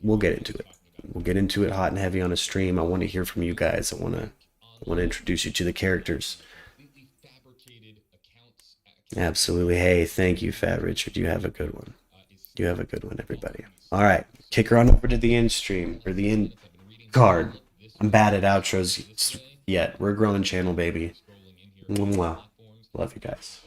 We'll get into it. We'll get into it hot and heavy on a stream. I want to hear from you guys. I want to introduce you to the characters. Absolutely. Hey, thank you, Fat Richard. You have a good one. You have a good one, everybody. All right, kick her on over to the end stream or the end card. I'm bad at outros yet. We're a growing channel, baby. Mwah. Love you guys.